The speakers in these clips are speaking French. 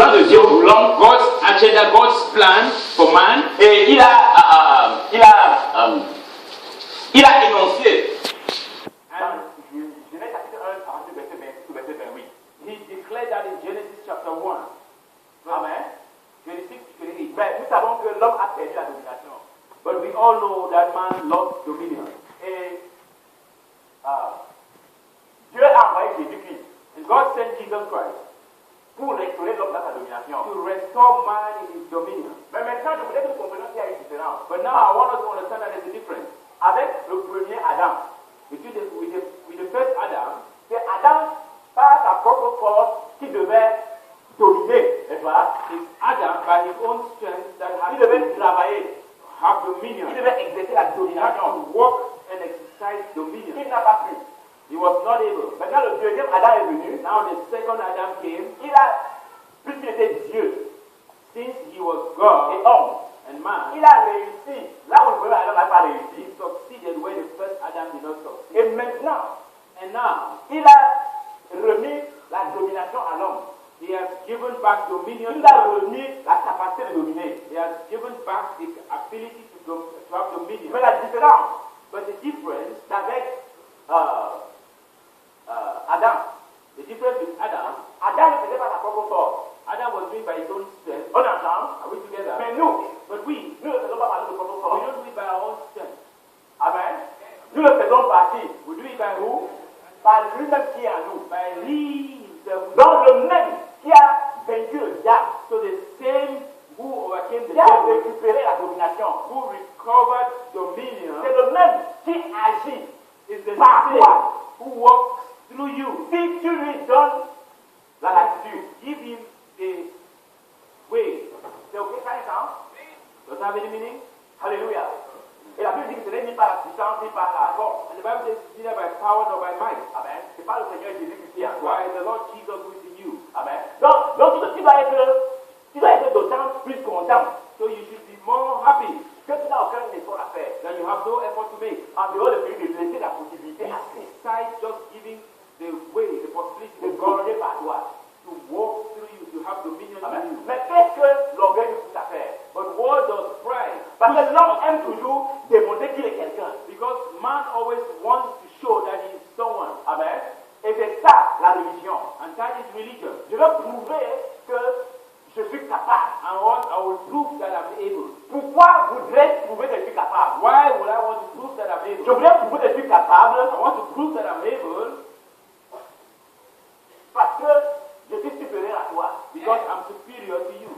plan de Dieu pour l'homme, God's agenda, God's plan for man, et il a énoncé. Genèse chapitre 1, à partir du verset 26 au verset 28. he declared that in Genesis chapter 1, Amen. 26 to 28. Mais nous savons que l'homme a perdu la domination. But we all know that man lost dominion. Et Dieu a envoyé Jésus-Christ And God sent Jesus Christ pour restaurer l'homme dans sa domination. to restore man in his dominion. Mais maintenant, je voudrais que nous comprenions qu'il y a une différence. But now I want us to understand that there's a difference. Avec le premier Adam, With the first Adam, c'est Adam, par sa propre force, qui devait dominer, n'est-ce pas? it's Adam by his own strength that Il had devait to travailler, have dominion. il devait exercer la He had domination. to walk and exercise dominion. Il n'a pas pu. He was not able. Maintenant, le deuxième Adam est venu. Now the second Adam came, Puisqu'il était Dieu since he was et God homme, and man, il a réussi. Là où le premier Adam n'a pas réussi. he succeeded where the first Adam did not succeed. Et maintenant, And now, il a remis la domination à l'homme. he has given back dominion Il to a man. remis la capacité de dominer. He has given back the ability to have dominion. Mais la différence But the difference, avec Adam, the difference with Adam, Adam ne faisait pas sa propre force. Adam was doing by his own strength. On entend? Are we together? Mais nous, But we nous ne faisons pas par notre propre don't force. do it by our own strength. Amen. Nous le faisons partie We do it by who? par lui-même qui est en nous. By he himself. Donc le même qui a vaincu le diable, So the same who overcame the qui a devil, récupéré la domination, who recovered dominion, c'est le même qui agit is the par same toi. who walks through you. Si tu lui donnes la latitude, Give him the way. c'est ok, ça est ça? Does that have any meaning? Alléluia. Et la Bible dit que ce n'est ni par la puissance ni par la force. And the Bible says it's neither by power nor by might. Amen. C'est pas le Seigneur Jésus qui est en toi. By the Lord Jesus who is in you. Amen. Donc tu dois être d'autant plus content So you should be more happy que tu n'as aucun effort à faire. that you have no effort to make. En dehors de lui de laisser la possibilité à Christ Besides just giving the way, the possibility de to God gouverner par toi. to walk through you, to have dominion in Amen. you. Mais qu'est-ce que l'orgueil nous pousse à faire? But what does pride? Parce que l'homme aime toujours démontrer qu'il est quelqu'un. Because man always wants to show that he is someone. Amen. Et c'est ça la religion. And that is religion. Je veux prouver que je suis capable. And what I will prove that I'm able. Pourquoi voudrais-je prouver que je suis capable? Why would I want to prove that I'm Je able? voudrais prouver que je suis capable I want to prove that I'm able parce que je suis supérieur à toi. because I'm superior to you.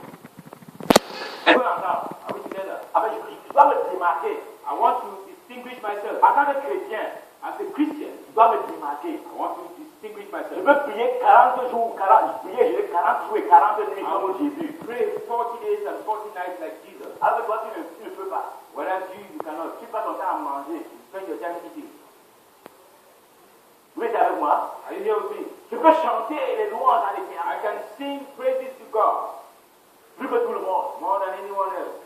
Tu peux l'entendre? Are we together? Amen. Je dois me démarquer. I want to distinguish myself. En tant que chrétien, As a Christian, je dois me démarquer. I want to distinguish Je myself. veux prier 40 jours, 40, prier jeûner 40 jours et 40 nuits comme Jésus. Pray 40 days and 40 nights like Jesus. Alors que toi, tu ne peux pas. Whereas you cannot. Tu passes ton temps à manger. Spend your time eating. Vous êtes avec moi? Are you here with me? Je peux chanter les louanges à l'éternel. I can sing praises to God Plus que tout le monde. more than anyone else.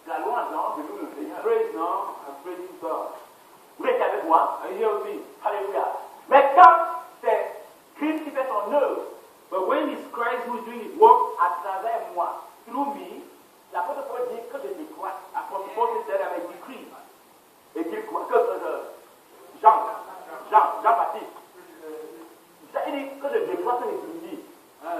La louange, non, c'est tout le Seigneur. Praise now and praising God. Vous êtes avec moi? Are you here with me? Alléluia. Mais quand c'est Christ qui fait son œuvre But when it's Christ who is doing his work à travers moi, through me, l'apôtre Paul dit que je décroisse. Apostle Paul says that I may decrease. Et qu'il croit que Jean-Baptiste. Il dit que je décroisse que je diminue.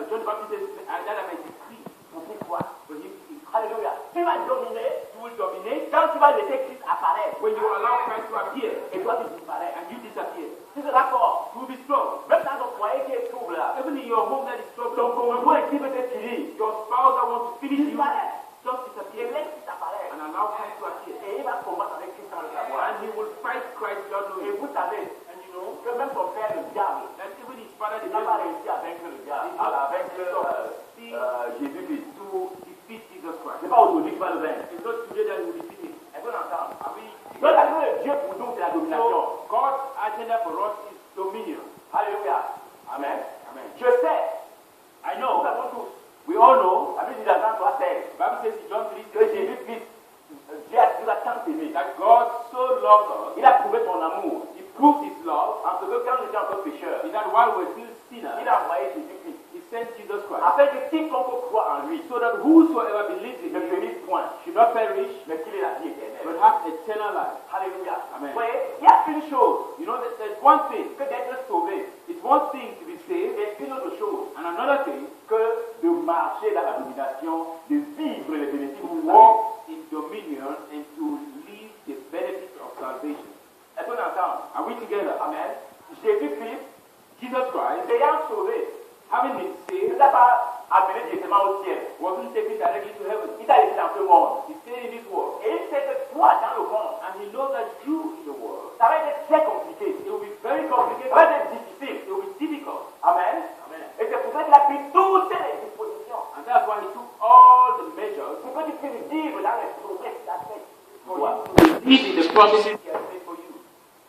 John the Baptist says that I may decrease. Pour qu'il croit. For him to increase. Alléluia. Tu vas dominer You will dominate quand tu vas laisser Christ apparaître. when you allow Christ to appear Et toi, tu disparais. and you disappear. Tu seras fort. You will be strong. Même dans ton foyer qui est trouble là. Even in your home that is Ton troubled, conjoint qui veut te tirer. your spouse that wants to finish you, Disparaît. just Et disappear laisse Christ apparaître. and allow Christ to appear. Et il va combattre avec Christ sans le savoir. And he will fight Christ without Et knowing. vous savez And you know que même ton père, le diable, that even his father, the il n'a pas devil, réussi à vaincre le diable. did not À vaincre Jésus-Christ. to defeat Jesus Christ. C'est pas aujourd'hui qu'il va le vaincre. It's not today that he will defeat him. Est-ce qu'on entend? Are we? Donc la gloire de Dieu pour nous, c'est la domination. So God's agenda for us is dominion. Alléluia. Amen. Amen. Je sais. I Nous know. savons tous. We all know. La Bible dit dans Jean 3:16 Bible says in John 3 que Jésus-Christ, Dieu a tant aimé. that God so loved us, Il a prouvé son amour. He proved His love, En ce que quand nous étions encore pécheurs, in that while we're still sinners, il a envoyé Jésus-Christ. He sent Jesus Christ, afin que quiconque croit en lui so that whosoever believes in ne him périsse point, should not perish, mais qu'il ait la vie éternelle. but have eternal life. Alléluia. Amen. Vous voyez, il y a une chose You know that there's one thing, que d'être sauvé it's one thing to be saved, et une autre chose and another thing que de marcher dans la domination, de vivre les bénéfices to du salut. walk in dominion and to live the benefits of salvation. Est-ce qu'on entend? Are we together? Amen. Jésus-Christ, Jesus Christ, ayant sauvé, having been ne saved, t'a pas amené directement au ciel. wasn't taken directly to heaven. Il t'a laissé dans ce monde. He stayed in this world, Et il sait que toi, dans le monde, and he knows that you in the world, ça va être très compliqué. it will be very Ça complicated, va être difficile. it will be difficult. Amen. Amen. Et c'est pour ça qu'il a pris toutes les dispositions And that's why he took all the measures pour que tu puisses vivre dans les promesses qu'il a faites pour toi. to live in the promises he has made for you.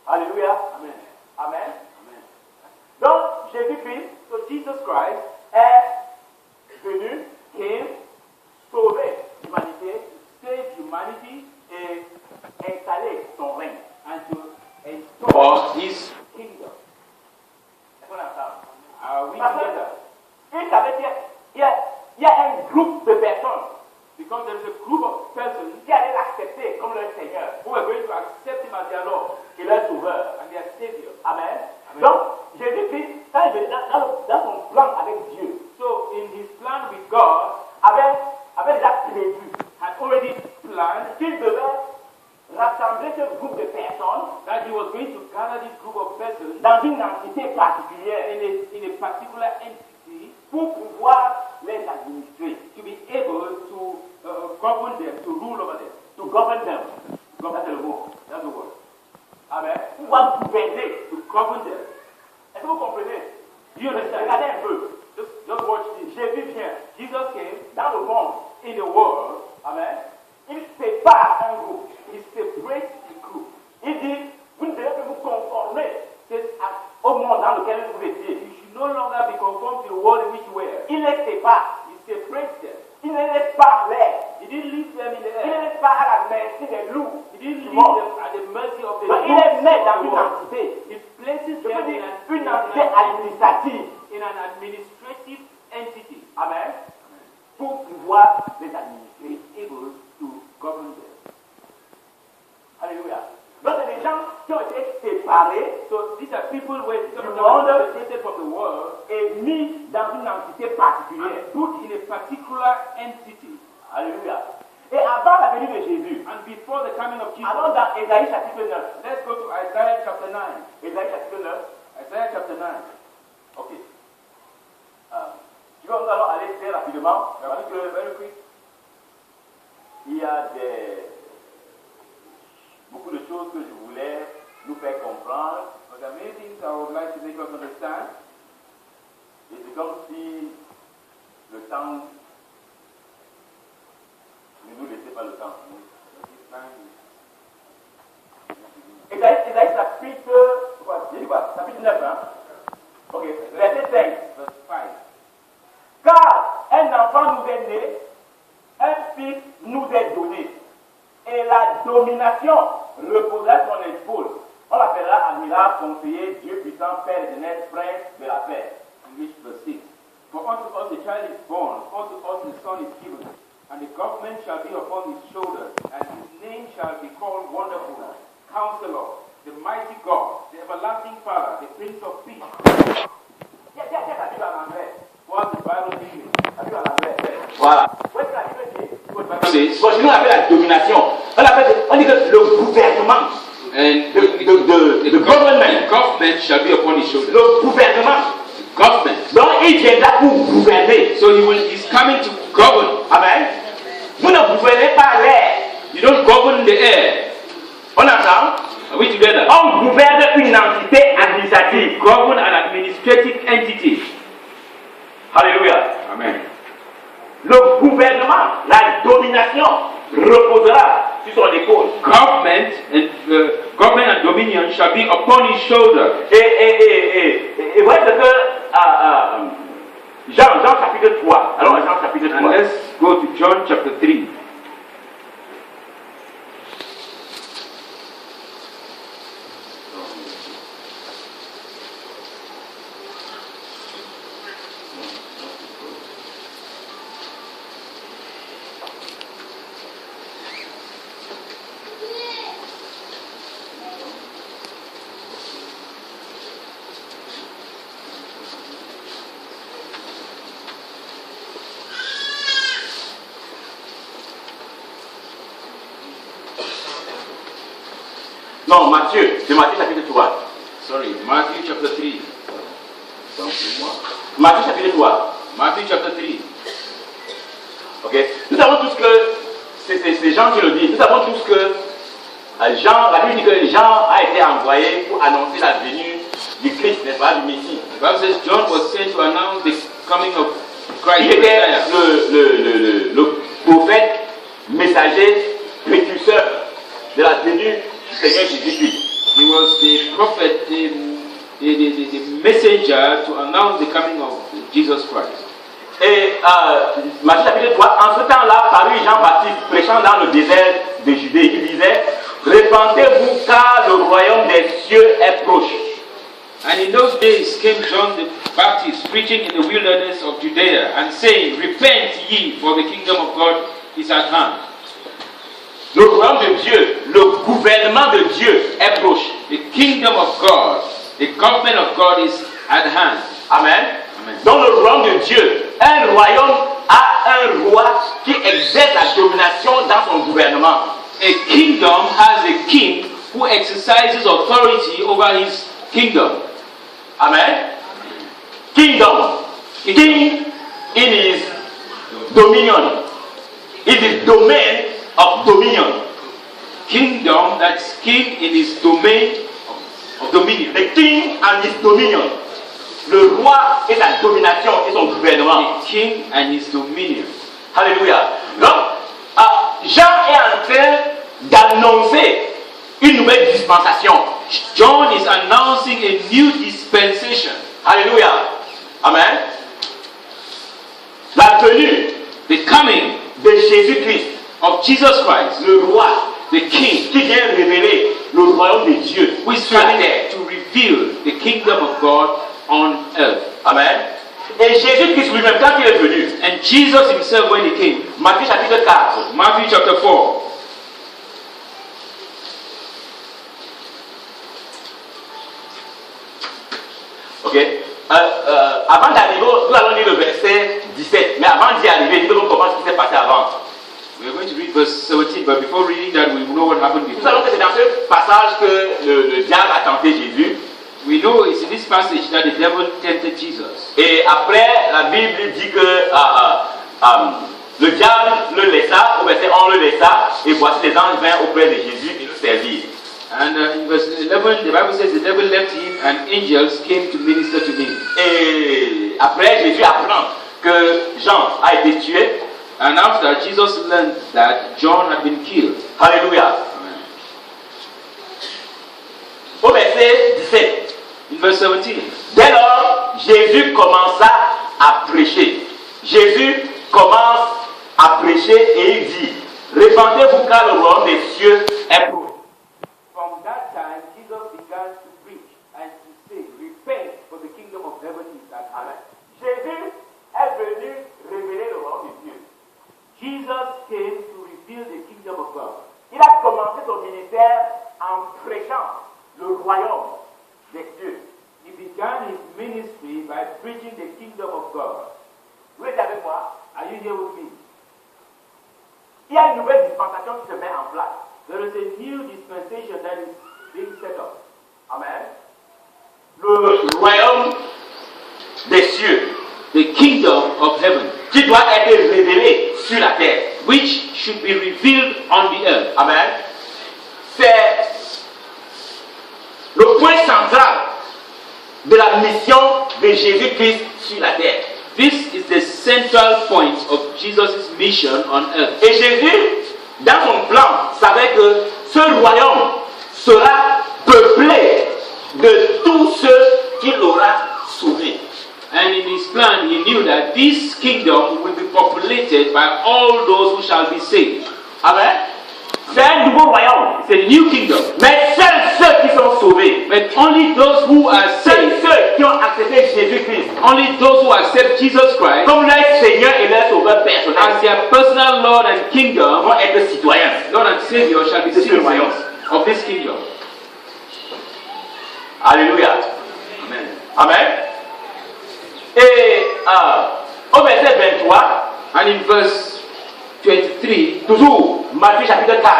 Alléluia. Amen. Amen. Amen. Donc, Jésus-Christ So Jesus Christ est venu came sauver l'humanité to save humanity et installer son règne. and to install his kingdom. Est-ce qu'on entend? Are we Parce together? qu'il savait qu'il y a un groupe de personnes Because there is a group of persons qui allaient l'accepter comme leur Seigneur who are going to accept him as their Lord et leur Sauveur. and their Savior. Amen. Amen. Donc, Jésus-Christ, quand il venait dans son plan avec Dieu, So in his plan with God, avait déjà prévu had already planned qu'il devait rassembler ce groupe de personnes that he was going to gather this group of persons dans une entité particulière in a particular entity pour pouvoir les administrer, to be able to govern them, to rule over them. to govern them. Ça, c'est le mot. That's the word. Amen. Pouvoir gouverner. To govern them. Est-ce que vous comprenez? Do you understand? Regardez un peu. Just watch this. Jésus vient Jesus came dans le monde. in the world. Amen. Il sépare un groupe. He separates the group. Il dit, vous ne devez que vous conformer Says, au monde dans lequel vous étiez. you should no longer be conformed to the world in which you were. Il les sépare. He separates them. Il ne les laisse pas en l'air. He didn't leave them in the Il ne air. les laisse pas à la merci des loups. He didn't du leave monde. them at the mercy of the Donc, il les met of dans the une world. entité. He places Je them veux dire, in une entité administrative. an administrative entity. Amen. Pour pouvoir les administrer. Able to govern them. Alléluia. Donc, c'est des gens qui ont été séparés So these are people who were Du monde. separated from the world et mis dans une entité particulière. and put in a particular entity. Alléluia. Et avant la venue de Jésus, And before the coming of Jesus, allons dans Ésaïe chapitre 9. let's go to Isaiah chapter 9. Ésaïe chapitre 9. Isaiah chapter 9. Ok. Nous allons aller très rapidement parce que Very quick. il y a beaucoup de choses que je voulais nous faire comprendre. But there are many things I would like to make us understand. Et c'est comme si le temps ne nous laissait pas le temps. Ésaïe chapitre, chapitre 9, hein? Ok, verset 5. Verse 5. Car un enfant nous est né, un fils nous est donné, et la domination reposera sur son épaule. On l'appellera admirable, conseiller, Dieu puissant, Père éternel, prince de la paix. English verse 6. For unto us a child is born, unto us a son is given, and the government shall be upon his shoulders, and his name shall be called Wonderful, Counselor, the Mighty God, the Everlasting Father, the Prince of Peace. Tiens, la Bible en anglais. What the Bible means. La Bible en anglais. Voilà. Où est-ce que la Bible dit? What the Bible says. Bon, sinon on appelle la domination. On dit que le gouvernement, And the government, government shall be upon his shoulders. le gouvernement. Government. Donc il viendra pour gouverner. So he's coming to govern. Amen. Vous ne gouvernez pas l'air. You don't govern the air. On entend? Are we together? On gouverne une entité administrative. Govern an administrative entity. Alléluia. Amen. Le gouvernement, la domination reposera sur son épaule. Government and dominion shall be upon his shoulder. Et voilà ce que Jean chapitre 3. Alors Jean chapitre 3. And let's go to John chapter 3. Non, Matthieu, c'est Matthieu chapitre 3. Sorry, Matthew chapter 3. Donc, c'est moi. Matthieu chapitre 3. Matthew chapter 3. Ok. Nous savons tous que, c'est Jean qui le dit, nous savons tous que Jean, la Bible dit que Jean a été envoyé pour annoncer la venue du Christ, n'est-ce pas, du Messie. The Bible says John was sent to announce the coming of Christ. Il était le prophète, messager, précurseur de la venue du Seigneur Jésus-Christ. He was the prophet, the messenger to announce the coming of Jesus Christ. Et Matthieu chapitre 3, en ce temps-là, parut Jean-Baptiste prêchant dans le désert de Judée. Il disait, repentez-vous car le royaume des cieux est proche. And in those days came John the Baptist preaching in the wilderness of Judea and saying, repent ye, for the kingdom of God is at hand. Le royaume de Dieu, le gouvernement de Dieu est proche. The kingdom of God, the government of God is at hand. Amen. Amen. Dans le royaume de Dieu, un royaume a un roi qui exerce la domination dans son gouvernement. A kingdom has a king who exercises authority over his kingdom. Amen. Kingdom. King in his dominion. In his domain of dominion. Kingdom, that's king in his domain of dominion. The king and his dominion. Le roi et sa domination et son gouvernement. The king and his dominion. Alléluia. Donc, Jean est en train d'annoncer une nouvelle dispensation. John is announcing a new dispensation. Alléluia. Amen. La venue, The coming de Jésus-Christ, of Jesus Christ, le roi, the king, qui vient révéler le royaume de Dieu who is sur la coming terre. to reveal the kingdom of God on earth. Amen. Et Jésus-Christ lui-même, quand il est venu, And Jesus himself, when he came, Matthieu chapitre 4, Matthew chapter 4, ok. Avant d'arriver, nous allons lire le verset 17. Mais avant d'y arriver, nous devons comprendre ce qui s'est passé avant. we are going to read verse 17, but before reading that, we know what happened Nous before. savons que c'est dans ce passage que le diable a tenté Jésus. We know it's in this passage that the devil tempted Jesus. Et après, la Bible dit que le diable le laissa, au verset 1 le laissa, et voici les anges vinrent auprès de Jésus et le servirent. And in verse 11, the Bible says the devil left him and angels came to minister to him. Et après, Jésus apprend que Jean a été tué. And after, Jesus learned that John had been killed. Alléluia. Amen. Au verset 17. In verse 17, Dès lors, Jésus commença à prêcher. Jésus commence à prêcher et il dit, repentez-vous car le royaume des cieux est proche. from that time, Jesus began to preach and to say, repent, for the kingdom of heaven is at hand. Jésus est venu révéler le royaume de Dieu. Jesus came to reveal the kingdom of God. Il a commencé son ministère en prêchant le royaume des cieux. He began his ministry by preaching the kingdom of God. Vous êtes avec moi? Are you here with me? Il y a une nouvelle dispensation qui se met en place. There is a new dispensation that is being set up. Amen. Le royaume des cieux, The kingdom of heaven, qui doit être révélé sur la terre. which should be revealed on the earth. Amen. C'est le point central de la mission de Jésus-Christ sur la terre. This is the central point of Jesus' mission on earth. Et Jésus, dans son plan, savait que ce royaume sera peuplé de tous ceux qu'il aura sauvés. And in his plan, he knew that this kingdom will be populated by all those who shall be saved. Amen. C'est un nouveau royaume. It's a new kingdom. Mais seuls ceux qui sont sauvés, But only those who are seuls saved, ceux qui ont accepté Jésus-Christ only those who accept Jesus Christ comme leur Seigneur et leur Sauveur personnel as their personal Lord and Kingdom, vont être citoyens. Lord and Savior, shall be This is citizens royal. of this kingdom. Alléluia. Amen. Amen. Et au verset 23, And in verse 23, toujours Matthieu chapitre 4,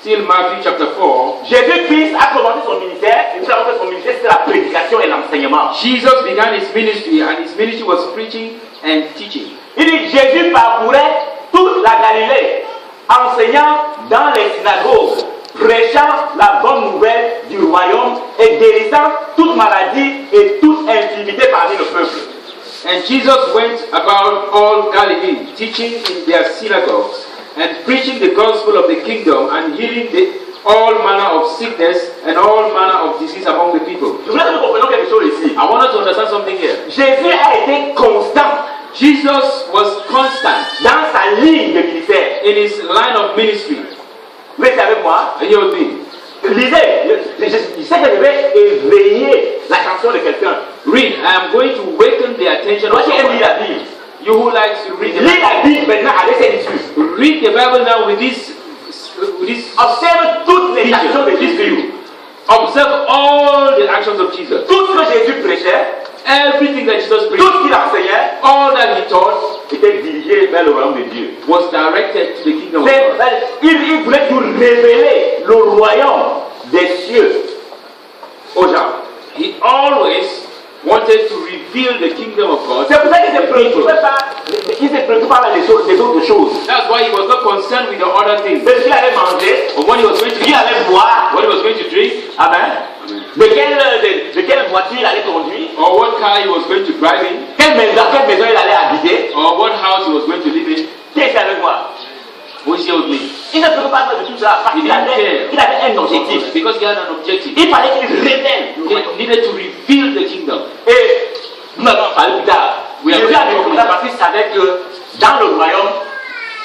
Still Matthew chapter 4. Jésus-Christ a commencé son ministère, et nous savons que son ministère c'est la prédication et l'enseignement. Jesus began his ministry, and his ministry was preaching and teaching. Il dit Jésus parcourait toute la Galilée, enseignant dans les synagogues, prêchant la bonne nouvelle du royaume et guérissant toute maladie et toute infirmité parmi le peuple. And Jesus went about all Galilee, teaching in their synagogues, and preaching the gospel of the kingdom, and healing all manner of sickness and all manner of disease among the people. Je voudrais que nous comprenions quelque chose ici. I want us to understand something here. Jésus a été constant Jesus was constant dans sa ligne de ministère. in his line of ministry. Vous êtes avec moi? Are you with me? Lisez, je sais que je vais éveiller l'attention de quelqu'un. Read. I am going to waken the attention Moi of qui aime someone. lire la Bible. You who likes to read the Lis Bible. la Bible maintenant avec cette issue. Read the Bible now with this Observe toutes les actions de Jésus. Observe all the actions of Jesus. Tout ce que Jésus prêchait, Everything that Jesus tout preached, ce qu'il enseignait, all that he taught était dirigé vers le royaume de Dieu. was directed to the kingdom of God. Il voulait nous révéler le royaume des cieux aux gens. He always wanted to reveal the kingdom of God. C'est pour ça qu'il ne se préoccupait pas des autres choses. That's why he was not concerned with the other things. De ce qu'il allait manger, Or what he was going to ce qu'il eat, allait boire, what he was going to drink, amen. De quelle voiture il allait conduire, or what car he was going to drive in, quelle maison il allait habiter. or what house he was going to live in. Qui était avec moi? Who is here with me? Il ne peut pas de tout ça parce qu'il avait un objectif. Because he had an objective. Il fallait qu'il révèle le royaume. He needed to reveal the kingdom. Et nous allons parler plus tard. Jésus avait dit ça parce qu'il savait que dans le royaume,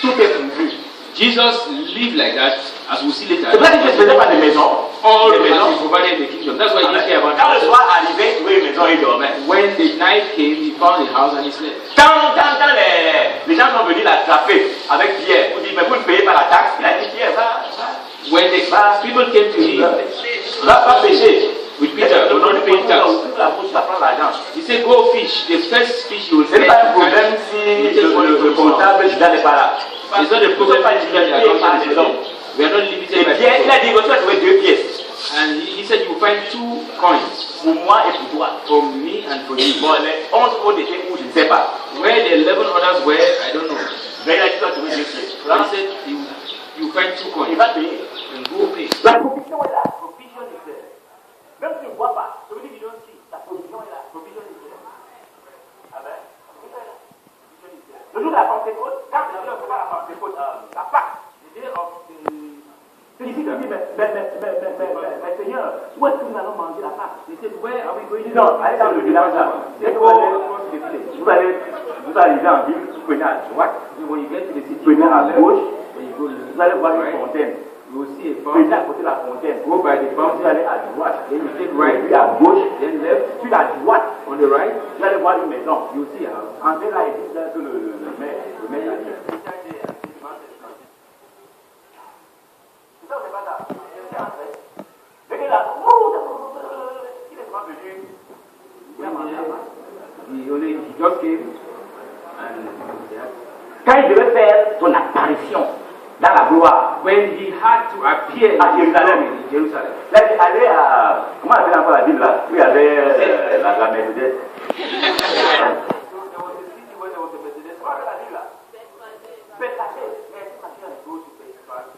tout est prévu. Jesus lived like that, as we'll see later. C'est pour ça qu'il ne faisait pas de maison. All Des the maisons. maisons provided in the kingdom. That's why he didn't care about Quand le that. soir arrivait, il trouvait une maison et il dormait. When the night came, he found a house and he slept. Quand les gens sont venus l'attraper avec Pierre, pour dire, mais vous ne payez pas la taxe, il a dit, Pierre, va When the people came to him pêcher. with Peter, Le we're not paying tax. ouvre la bouche, tu vas prendre l'argent. He said, go fish. The first fish you will Ce n'est pas un catch. problème si le comptable Judas n'est pas là. It's not a problem if you get the account is wrong. We are not Et limited by Pierre, il a dit, tu vas trouver 2 pièces. And he said, you will find 2 coins Pour moi et pour toi. for me and for you. Bon, les 11 autres étaient où, je ne sais pas. Where the 11 others were, I don't know. Mais il a dit, tu vas trouver 2 pièces. He said, you find 2 Il coins va payer. and go pay. La provision est là. Provision est là. Même si tu ne vois pas, ça veut dire que tu don't see. La provision est là. Provision est là. Amen. Le jour de la Pentecôte, quand vous avez recevoir la Pentecôte, la Pâque, the day of the... Ici, tu dis, mais Seigneur, où est-ce que nous allons manger la Pâque? He said, where are we going to Non, allez dans le village là. Let's go across the village. Vous arrivez en ville, vous prenez à droite, When you get to the city, vous prenez à gauche, when you go vous allez voir une right, fontaine. you will see a Vous prenez à fountain. côté de la fontaine. Go by the Vous fountain, allez à droite, then you take right, right, puis à gauche, then left. puis à droite, On the right, vous allez voir une maison. you see a house. Entrez là et dites là que le maire arrive. C'est ça ou c'est pas ça? C'est entré. Le gars là, il est vraiment venu. He just came and Quand il devait faire son apparition dans la gloire, when he had to appear à Jérusalem, in Jerusalem, là il allait à. Comment on appelle encore la ville là? Où il y avait la Mercedes. Bethsaïda. Merci ma chère, go to Bethsaïda.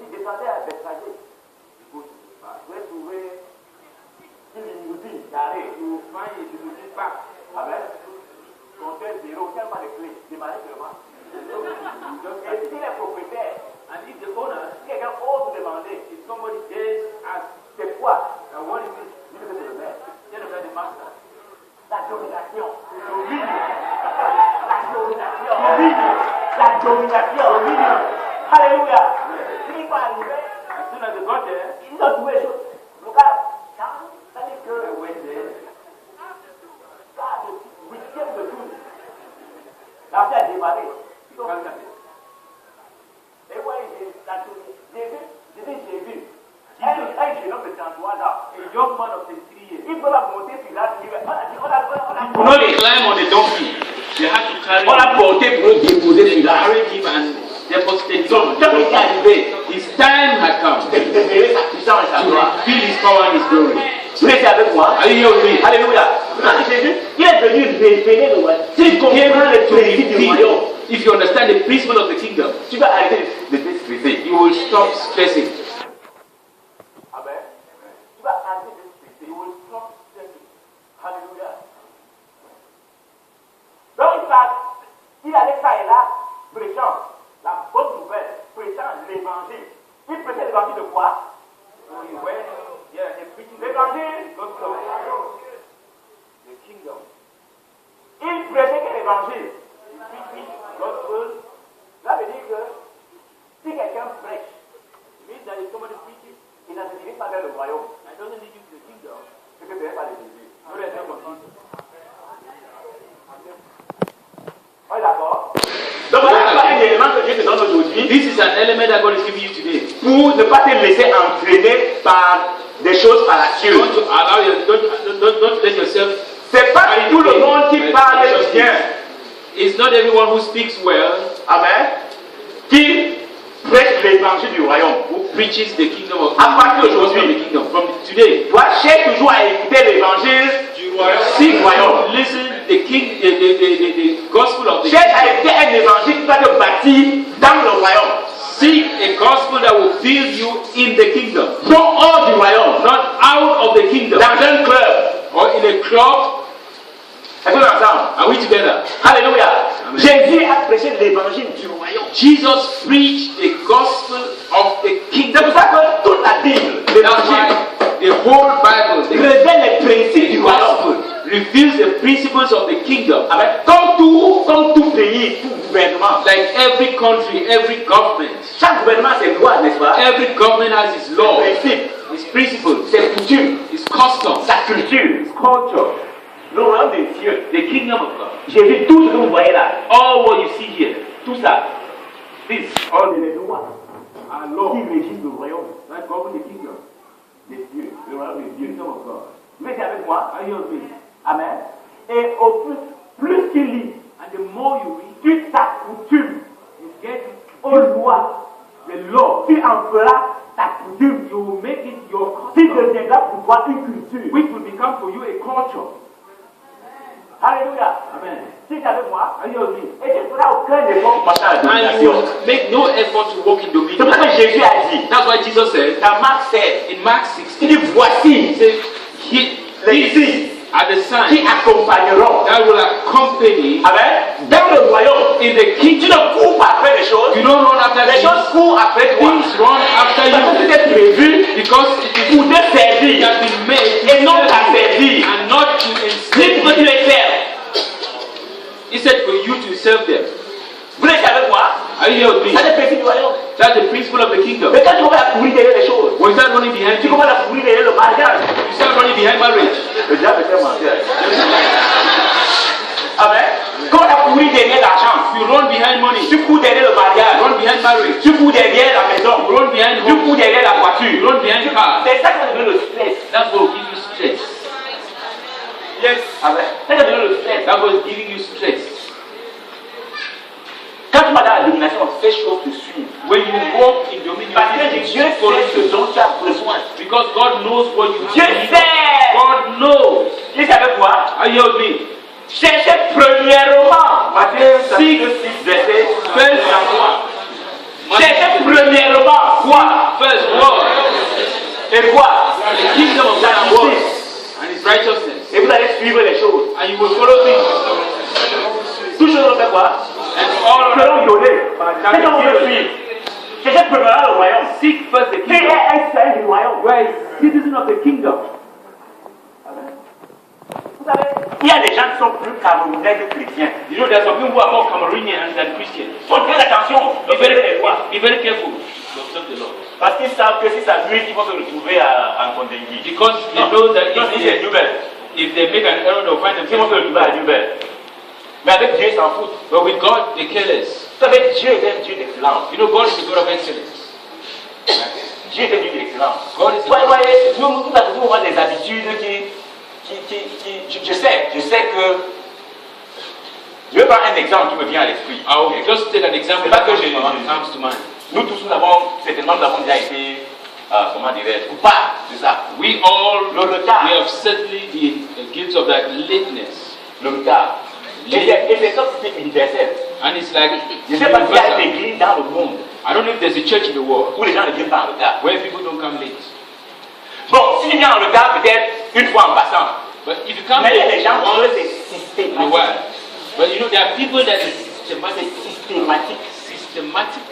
Il descendait à Bethsaïda. Go to Bethsaïda. Vous pouvez trouver une limousine carrée. you find a limousine park. Avec compteur zéro, quel pas de clé, démarrer seulement. Et s'il est propriétaire, And if the owner, si quelqu'un ose vous demander, if somebody dares ask, c'est quoi? what is it? Dis que c'est le maire. Tell them that the master. La domination. La domination. La domination. Alléluia. S'il n'est pas arrivé, As soon as they got there, ils ont trouvé les choses. Le gars, ça dit que they went there. ça, le huitième de tout. L'affaire a démarré. Welcome it. Et ouais, j'ai vu. Un jeune homme de 33 ans. A young man of 23 years. Il peut la monter sur l'arbre. He could not climb on the donkey. They had to carry On l'a porté pour le déposer sur l'arbre. carried him and deposited him Son on the temps est donkey. arrivé. His time had come. power and His glory. Vous êtes avec moi? Are you here with me? Alléluia. Jésus, il est venu révéler le royaume. Si tu comprends les principes du royaume, If you understand the principle of the kingdom, tu vas arrêter de te stresser. you will stop stressing. Amen. Tu vas arrêter de te stresser. You will stop stressing. Alléluia. Donc il allait ça et là, prêchant la bonne nouvelle, prêchant l'évangile. Il prêchait l'évangile de quoi? L'évangile, The kingdom. il prêchait quel évangile? Gospel. Là veut dire que si quelqu'un prêche, il ne se dirige pas vers le royaume. Ce que ce n'est pas de Jésus. On est d'accord? Donc voilà un élément que Dieu te donne aujourd'hui. This is an element that God is giving you today. Pour ne pas te laisser entraîner par des choses fallacieuses. Don't let yourself. C'est pas tout le monde qui parle bien. It's not everyone who speaks well. Amen. Qui prêche l'évangile du royaume. Who preaches the kingdom of À partir the gospel of the d'aujourd'hui, kingdom. From today, toi cherche toujours à écouter l'évangile du royaume. listen the gospel of the Cherche kingdom. à écouter un évangile qui va te bâtir dans le royaume. Seek a gospel that will build you in the kingdom, Non hors du royaume. not out of the kingdom. Dans un club. Or in a club. Est-ce qu'on est ensemble? Are we together? Alléluia. Amen. Jésus a prêché l'évangile du royaume. Jesus preached the gospel of the C'est kingdom. pour ça que toute la Bible, That's l'évangile, why the whole Bible, the révèle les principes du royaume. gospel, reveals the principles of the kingdom. Amen. Comme tout pays, tout gouvernement. Like every country, every government, Chaque gouvernement a ses lois, n'est-ce pas? every government has its law, Ses principes, its principles, ses coutumes, its customs, sa culture, its culture. le royaume des cieux. The kingdom of God. J'ai vu tout ce que vous voyez là. All what you see here, Tout ça. this All les lois are qui law régissent le royaume that govern the kingdom, des cieux. Le royaume des the cieux. kingdom of God. Vous êtes avec moi? Are you with me? Amen. Et au plus tu lis, And the more you read, tu t'accoutumes you get aux lois. the law. Tu en feras ta coutume. You will make it your Qui custom, deviendra pour toi une culture. which will become for you a culture. Alléluia. Amen. Si tu es avec moi, Are you with me? et tu ne feras aucun effort pour marcher à la And you domination. will make no effort to walk in C'est pour dominion. ça que Jésus a dit, That's why Jesus said dans Marc 16, in Mark il 16, dit voici he said, les signes are the qui signs accompagneront. that will accompany Amen. Dans le royaume, in the tu kingdom. ne cours pas après les choses. You don't run after Les things. choses courent après toi. Things run after Parce que you c'était prévu because it is pour te servir it has been made et non t'as servir. and not to Ni pour enslave tu you. les sers. He said for you to serve them. Vous êtes avec moi? Are you here with me? Ça c'est le principe du royaume. That's the principle of the kingdom. Mais quand tu commences à courir derrière les choses, When you start running behind tu people, commences à courir derrière le mariage. you start running behind marriage. Le diable fait mentir. Amen. Quand tu courir derrière l'argent, You run behind money. tu cours derrière le mariage, Run behind marriage. tu cours derrière la maison, You run behind tu home. cours derrière la voiture. You run behind car. C'est ça qui va donner le stress. That's what will give you stress. Yes. Amen. C'est ça qui va donner le stress. That was giving you stress. Quand tu vas dans la domination, ces choses te suivent. When you walk in dominion, Parce que Dieu sait ce dont tu as besoin. because God knows what you Dieu need. sait. God knows. Il est avec moi. Are you with me? Cherchez premièrement. Matthieu 6, verset 13 à 3. Cherchez premièrement quoi? First, what? Et quoi? The kingdom of God La and what? justice. And His righteousness. Et vous allez suivre les choses. And you will follow things. Toutes choses on fait quoi? And all of Seront them. données. C'est comme on veut suivre. Cherchez premièrement le royaume. Seek first the Qui kingdom. est un saint du royaume? You are a citizen of the kingdom. Vous savez, il y a des gens qui sont plus camerounais que chrétiens. You know, there's some people who are more Cameroonian than Christian. Faites très attention. Be very, Les lois. be very careful to observe the law. Parce qu'ils savent que si ça nuit, ils vont se retrouver en Condengui. Because they know that Non, si c'est if they make an error, they'll find ils vont se retrouver à themselves. Nubel. Mais avec Dieu, ils s'en foutent. But with God, they're careless. Vous savez, Dieu est un Dieu d'excellence. You know, God is a God of excellence. Dieu est un Dieu d'excellence. God is a Voyez, nous avons toujours des habitudes je sais que. Je vais prendre un exemple qui me vient à l'esprit. I will just take an example C'est pas that que comes to mind. Nous tous, nous avons certainement déjà été comment dirais-je, coupable de ça. We all, Le retard. we have certainly the guilt of that lateness. Le retard. Et c'est ça qui est universel. And it's like, Je ne sais pas s'il y a une église dans le monde I don't know if there's a church in the world où les gens ne viennent pas en retard. where people don't come late. Bon, s'il vient en retard, peut-être une fois en passant. But if you come Mais late les gens once eux, c'est in a systématique. while, but you know there are people that is C'est systématique. systematic.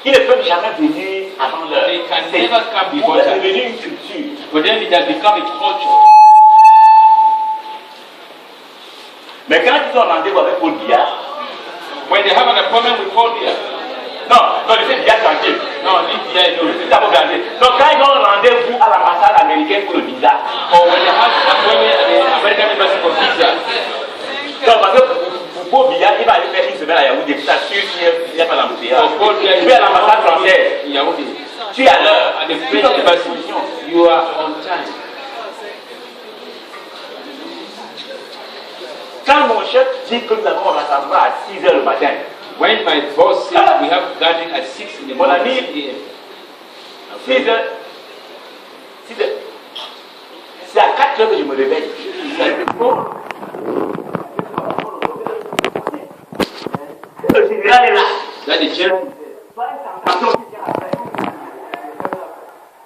Ils ne peuvent jamais venir avant l'heure. They can never come before C'est time. devenu une culture. For them it has become a culture. Mais quand ils ont rendez-vous avec Paul Biya, When they have an appointment with Paul Biya, non, laissez Biya tranquille. no, leave Biya alone. C'est ça pour regarder. Donc quand ils ont rendez-vous à l'ambassade américaine pour le visa, Or when they have an appointment at the American Embassy for visa, donc parce que pour Paul Biya, il va aller faire une semaine à Yaoundé, c'est sûr qu'il n'y a pas d'embouteillage. or Paul Biya Tu es à l'ambassade française, in Yaoundé, tu es à l'heure. at the French Embassy, you are on time. Quand mon chef dit que nous avons un rassemblement à 6h le matin, When my boss says we have gathering at 6 in the Mon morning, ami, 6 6h, c'est à 4h que je me réveille. Le général est là. that the church,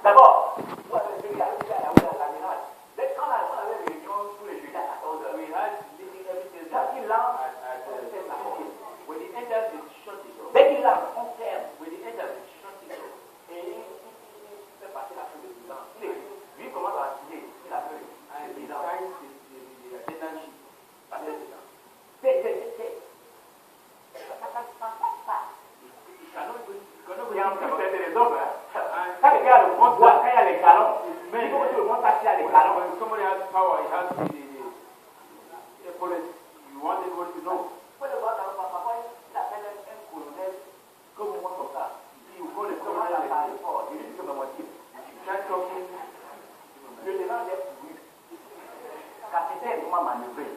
D'abord, moi, je suis arrivé à la terminale. Dès qu'on avait une réunion tous les jeudis à 14h, we had meeting every day. Quand il lance, when he enters the shut the door. Dès qu'il lance, on ferme. When he enters the shut the door. Et il fait passer la feuille de bilan. Lui commence à signer. Il a fait le bilan. Et en plus, c'est des hommes. Quand les gars le compte, quand il y a les galons, il faut que tout le monde sache qu'il y a les galons. when somebody has power, he has the police. You want everyone to know. Faut le voir dans parfois, il appelle un colonel comme moi comme ça. Il vous le colonel à parler fort. Il dit que mon type. Can't talk in. Le lieutenant est pourri. Capitaine, comment manœuvrer.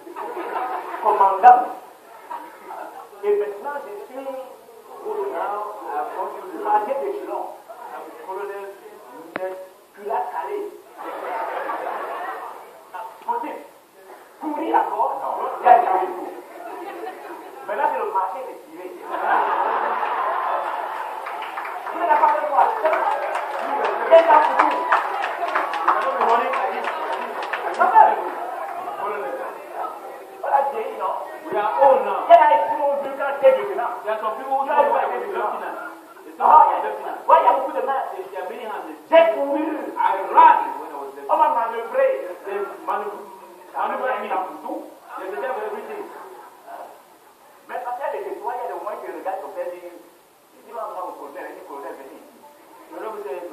Commandant. Et maintenant, je suis chargé d'échelon. Colonel, tu l'as calé. Continue. Pourri d'accord? Non. Il y a jamais tout. Maintenant, c'est le marché qui est tiré. Vous n'avez pas de quoi. C'est ça pour tout. Voilà, vieilli, non? We are old now. Quel a été mon but quand t'es lieutenant? There are some people who Tu as talk vu about avec the les lieutenant. It's Ah, not lieutenant. ouais, il y a beaucoup de mains. There are many hands. J'ai couru. I ran when I was there. On m'a manœuvré. They maneuver me up to do. There's a devil everything. Mais quand il y a des citoyens, il y a des moments qui regardent ton père et disent, il va entendre le colonel, il dit, colonel, venez ici. You know what I'm saying?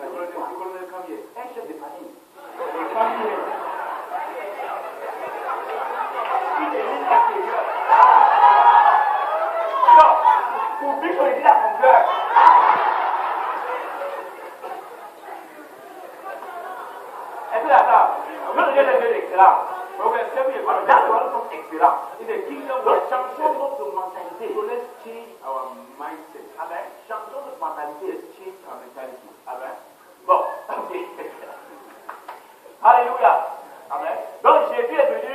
Colonel, come here. Un chef de famille. They come here. Il est ligne intérieure. Non, pour vivre le dit à son cœur. Est-ce que d'accord? Nous, nous sommes des excellents. But we are serving a Dans God. le monde, nous sommes excellents. In the kingdom, Donc, we're changeons champions. notre mentalité. So let's change our mindset. Amen. Changeons notre mentalité. Let's change our mentality. Amen. Bon, ok. Alléluia. Amen. Donc Jésus est venu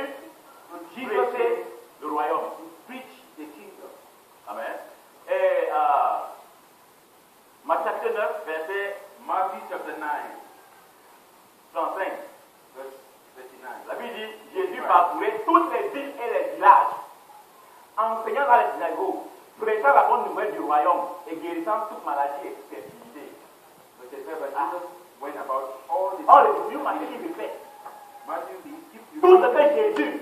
prêcher le royaume. Preach the kingdom. Amen. Et Matthieu chapitre 9, verset Matthew chapter 9, 35. verse 39. La Bible dit, Jésus parcourait toutes les villes et les villages, enseignant dans les synagogues, prêchant la bonne nouvelle du royaume et guérissant toute maladie et toute infirmité. But Jesus went about all the Or les Dieu m'a dit qu'il fait. Matthew, he keep you Tout ce que Jésus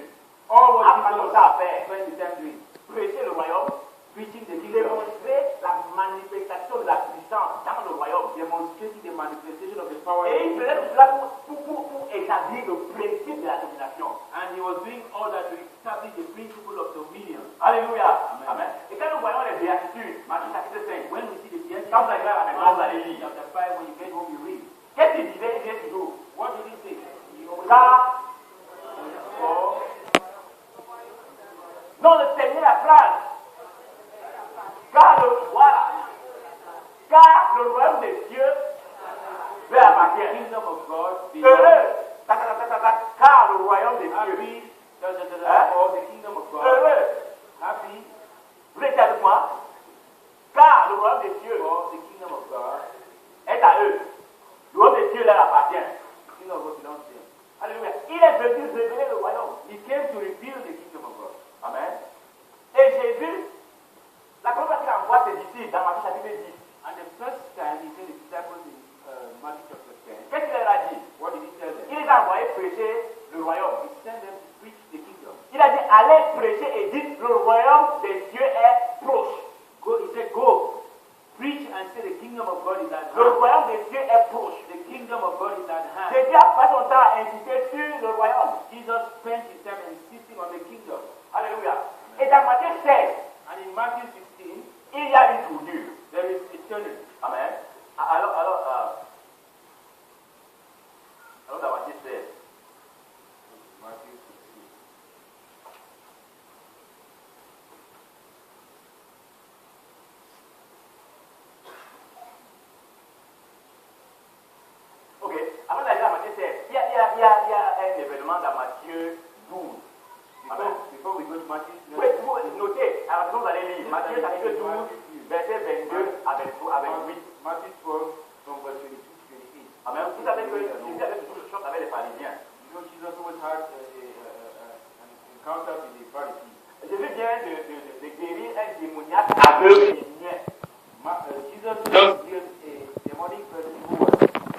all what a commencé à faire, spent his time doing. prêcher le royaume, Preaching the kingdom. démontrer la manifestation de la puissance dans le royaume. Demonstrating the manifestation of the power. Et il faisait tout cela pour établir le principe de la domination. And he was doing all that to establish the principle of dominion. Alléluia. Amen. Amen. Et quand nous voyons les béatitudes, Matthieu chapitre 5, When we see the beatitudes, quand vous arrivez à la maison, vous allez lire. chapter 5, when you get home, you read. Qu'est-ce qu'il disait? Il disait toujours, What did he say? He always car, non, le Seigneur la phrase, car le royaume des cieux veut appartient. The kingdom of God Heureux, belongs. car le royaume des cieux. Happy, Hein? or the kingdom of God. Heureux, Happy, vous êtes avec moi? Car le royaume des cieux or the kingdom of God. est à eux. Le royaume des cieux leur appartient. The kingdom of God belongs to him. Alléluia. Il est venu révéler le royaume. He came to reveal the kingdom of God. Amen. Et Jésus, la première fois qu'il envoie ses disciples dans Matthieu chapitre 10, And the first time he sent the disciples in Matthew chapter 10, qu'est-ce qu'il leur a dit? what did he tell them? Il les a envoyés prêcher le royaume. He sent them to preach the kingdom. Il a dit, allez prêcher et dites, le royaume des cieux est proche. He said, go, preach and say the kingdom of God is at Le hand. royaume des cieux est proche. The kingdom of God is at hand. Jésus a passé son temps à insister sur le royaume. Jesus spent his time insisting on the kingdom. Alléluia. Et dans Matthieu 16, And in Matthew 16, il y a une tournure. there is a turning. Amen. Alors dans Matthieu 16, Matthew 16. ok, avant d'aller à Matthieu 16, il y a un événement dans Matthieu 12. Amen. Before we go to Matthew, Oui, vous notez, alors vous allez lire Matthieu chapitre 12, verset 22 à 28. Matthew 12, from verse 22 to 28. Amen. Vous savez que Jésus avait toujours le choc avec les pharisiens. You know, Jesus always had an encounter with the Pharisees. Jésus vient de guérir un démoniaque aveugle et muet. Jesus just healed a demonic person who was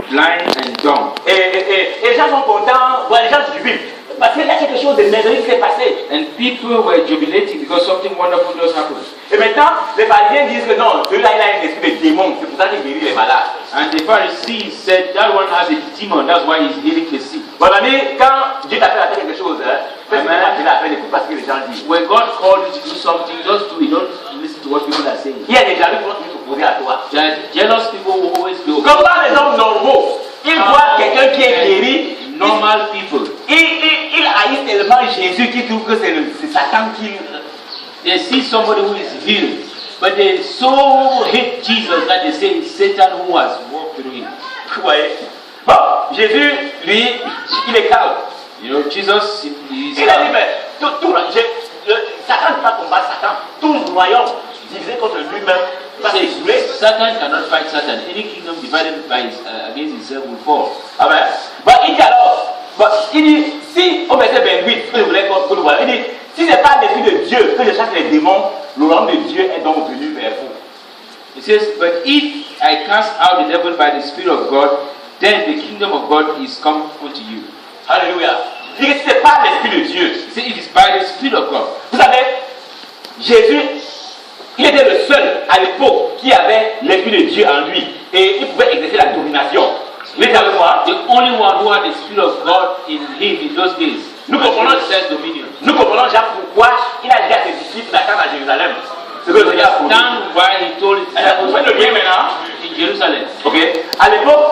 blind and dumb. Et les gens sont contents, les gens jubilent. Parce qu'il y a quelque chose de merveilleux qui s'est passé. And people were jubilating because something wonderful just happened. Et maintenant, les pharisiens disent que non, celui-là il a un esprit de démon, c'est pour ça qu'il guérit les malades. And the Pharisees said that one has a demon, that's why he's healing the sick. Voilà, mais quand Dieu t'appelle à faire quelque chose, fais ce que tu as fait, écoute pas ce que les gens disent. When God called you to do something, just do it. Don't listen to what people are saying. Il y a des gens qui vont s'opposer à toi. There are jealous people who always go. Comment les hommes normaux, ils voient quelqu'un qui est guéri, Normal people. ils haïssent tellement Jésus qu'ils trouvent que c'est Satan qui... They see somebody who is healed, but they so hate Jesus that they say it's Satan who has walked through him. Vous voyez? Bon, Jésus, lui, il est calme. You know, Jesus is Il a dit, mais Satan ne peut pas combattre Satan. Tout le royaume divisé contre lui-même va s'écrouler. Satan cannot fight Satan. Any kingdom divided by against itself will fall. Amen. Bon, il dit alors, il dit, si au verset 28, que je voulais que nous voyons, il dit, si ce n'est pas l'esprit de Dieu que je chasse les démons, le royaume de Dieu est donc venu vers vous. He says, but if I cast out the devil by the Spirit of God, then the kingdom of God is come unto you. Alléluia. Il dit que si ce n'est pas l'esprit de Dieu. He says, it is by the Spirit of God. Vous savez, Jésus, il était le seul à l'époque qui avait l'esprit de Dieu en lui et il pouvait exercer la domination. Vous êtes avec moi? The only one who had the Spirit of God in him in those days. Nous comprenons Jacques pourquoi il a dit à ses disciples d'attendre à Jérusalem. C'est ce que le Seigneur a promis. Understand why he told his Vous faites le lien maintenant. in Jerusalem. Ok. À l'époque,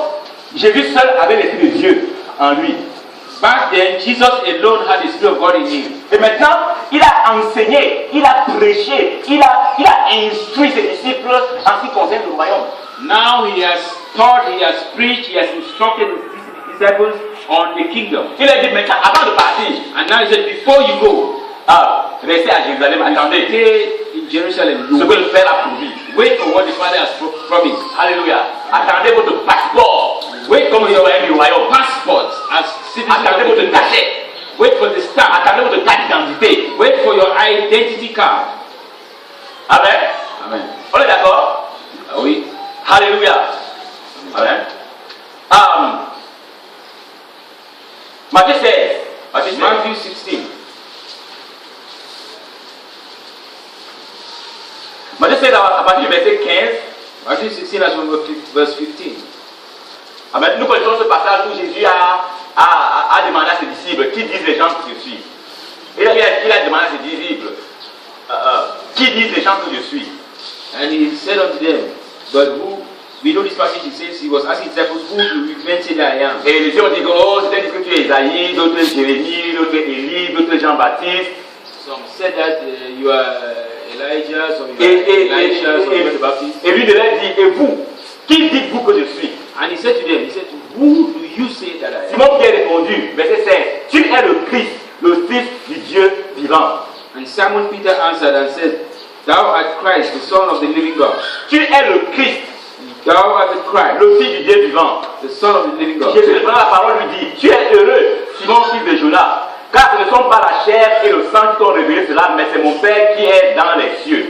Jésus seul avait l'esprit de Dieu en lui. Back then, Jesus alone had the Spirit of God in him. Et maintenant, il a enseigné, il a prêché, il a instruit ses disciples en ce qui concerne le royaume. Now he has taught, he has preached, he has instructed his disciples on the kingdom. Il a dit maintenant, avant de partir, And now he said, before you go, restez à Jérusalem, attendez. stay in Jerusalem. Ce que le Père a promis. Wait for what the Father has promised. Alléluia. Attendez votre passeport. Wait Comme citoyen du royaume. passports as citizens Attendez of the votre kingdom. cachet. Wait for the stamp. Attendez votre carte d'identité. Wait for your identity card. Amen. Amen. On est d'accord? Oui. Alléluia. Amen. Matthieu 16. Matthew 16. Matthieu 16 à partir du verset 15. Matthew 16 as from verse 15. Amen. Nous connaissons ce passage où Jésus a demandé à ses disciples qui disent les gens que je suis. Il a demandé à ses disciples qui disent les gens que je suis. And he said unto them, but who, we know this passage, he says, he was asking disciples, who do men say that I am? Et les gens ont dit que oh, c'est dit que tu es Isaïe, d'autres Jérémie, d'autres Élie, d'autres Jean-Baptiste. Some said that you are Elijah, some you are Elisha, some John the Baptist. Et lui de leur dit, et vous, qui dites-vous que je suis? And he said to them, he said, who do you say that I am? Simon Pierre répondit, verset 16, tu es le Christ, le Fils du Dieu vivant. And Simon Peter answered and said, thou art Christ, the Son of the living God. Tu es le Christ, Thou art the Christ, le Fils du Dieu vivant. the Son of the living God. Jésus prend la parole lui dit, tu es heureux, Simon fils de Jonas, car ce ne sont pas la chair et le sang qui t'ont révélé cela, mais c'est mon Père qui est dans les cieux.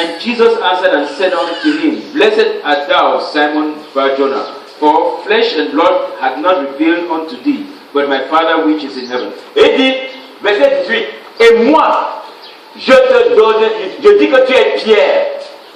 And Jesus answered and said unto him, blessed art thou, Simon Bar-Jonah, for flesh and blood hath not revealed unto thee, but my Father which is in heaven. Et il dit, verset 18, et moi, je te donne, je dis que tu es Pierre,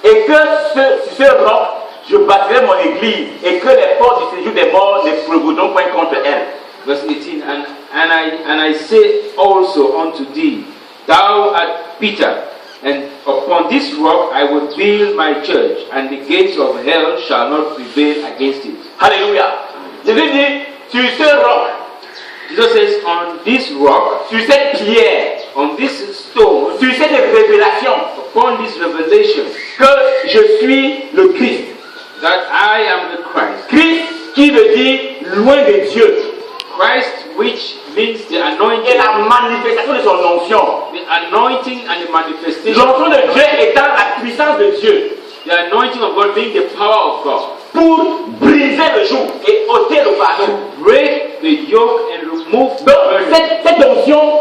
et que sur ce roc, je bâtirai mon église, et que les portes du séjour des morts ne prévaudront point contre elle. Verse 18, and I say also unto thee, thou art Peter, and upon this rock I will build my church, and the gates of hell shall not prevail against it. Alléluia. Jésus dit, sur ce roc, Jesus says, on this rock, sur cette pierre, on this stone, sur cette révélation, upon this revelation, que je suis le Christ. that I am the Christ. Christ qui veut dire loin de Dieu. Christ, which means the Et anointing, la manifestation de son onction. the anointing and the manifestation, L'onction de Dieu étant la puissance de Dieu the anointing of God being the power of God, pour briser le joug et ôter le fardeau. break the yoke and remove the Donc, burden. cette onction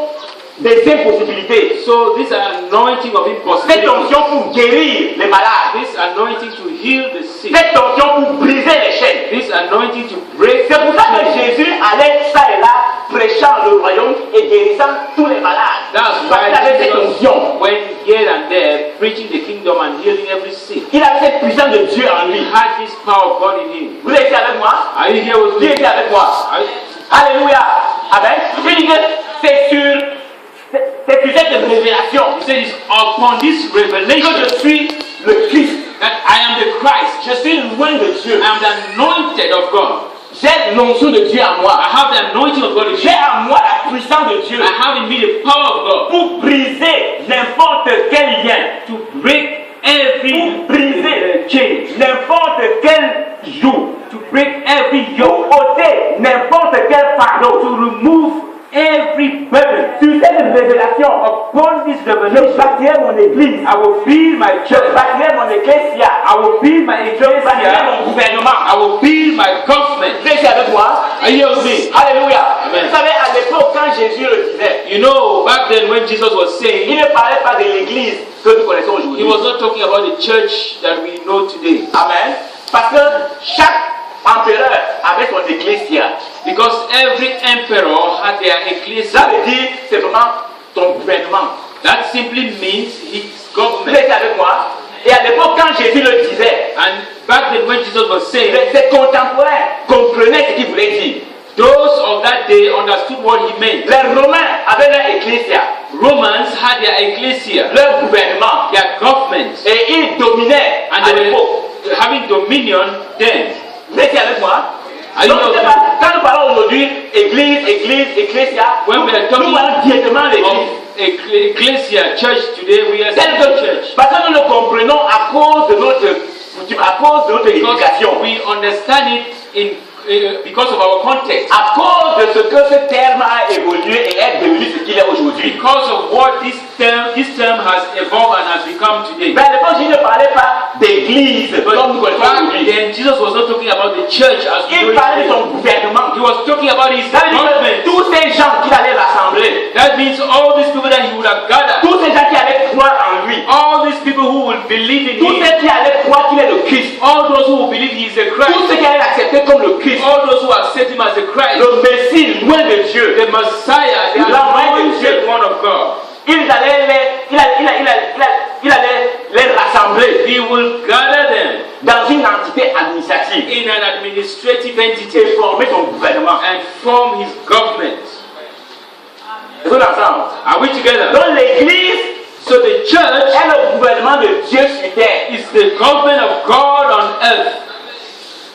des impossibilités, So this anointing of cette impossibility, onction pour guérir les malades, this anointing to heal the sick, cette onction pour briser les chaînes. this anointing to break C'est pour ça que chains. Jésus allait ça et là, prêchant le royaume et guérissant tous les malades. That's Parce qu'il avait why cette Jesus onction. went here and there preaching the kingdom and healing every sick. Il avait cette puissance de Dieu en He lui. had this power of God in him. Vous êtes avec moi? Are you here with Qui me? était avec moi? Are you- Alléluia. Amen. Je dis que c'est sur cette révélation He said, it's upon this que revelation je suis le Christ. that I am the Christ. Je suis loin de Dieu. I am the anointed of God. J'ai l'onction de Dieu en I moi. have the anointing of God in J'ai me. en moi la puissance de Dieu I have in me the power of God pour briser n'importe quel lien, to break every pour briser chain, n'importe quel joug, to break every pour yoke, ôter n'importe quel fardeau. to remove every burden. Sur cette révélation, Upon this je revelation, bâtirai mon église, I will build my je church. bâtirai mon ecclésia, I will build my je bâtirai ecclesia. mon gouvernement. I will build my government. Vous êtes avec moi? Are you with me? Alléluia. Amen. Vous savez, à l'époque, quand Jésus le disait, You know, back then when Jesus was il saying, ne parlait pas de l'église que nous connaissons he aujourd'hui. was not talking about the church that we know today. Amen. Parce que chaque empereur avait son ecclésia. Because every emperor had their ecclesia. Ça veut dire simplement ton gouvernement. That simply means his Vous government. êtes avec moi? Et à l'époque, quand Jésus le disait, And back then when Jesus was saying, ses contemporains comprenaient ce qu'il voulait dire. those of that day understood what he meant. Les Romains avaient leur ecclésia, Romans had their ecclesia, leur gouvernement, their government, et ils dominaient and à they l'époque. were having dominion then. Vous êtes avec moi? Are you Donc, with c'est me? pas- quand nous parlons aujourd'hui, église, ecclésia, When we are nous talking parlons directement de l'église. of ecclesia, church today, we are C'est saying que- church. Parce que nous le comprenons à cause de notre coutume, à cause de notre Because éducation, we understand it because of our context. à cause de ce que ce terme a évolué et est devenu ce qu'il est aujourd'hui. Because of what this term has evolved and has become today. Mais à l'époque, Jésus ne parlait pas d'église comme nous But connaissons back aujourd'hui. then, Jesus was not talking about the church as we know Il parlait it de today. son gouvernement. He was talking about his Ça veut dire que government. tous ces gens qu'il allait rassembler, That means all these people that he would have gathered, tous ces gens qui allaient croire en lui, all these people who will believe in tous him, ceux qui allaient croire qu'il est le Christ, all those who will believe he is the tous Christ, ceux qui allaient l'accepter comme le Christ, all those who accept him as the Christ, le Messie, loin de Dieu, the Messiah, the anointed one of God. il allait les rassembler He will gather them dans une entité administrative in an administrative entity et former son gouvernement. and form his government. Est-ce qu'on est ensemble? Are we together? Donc l'église So the church est le gouvernement de Dieu sur terre. is the government of God on earth.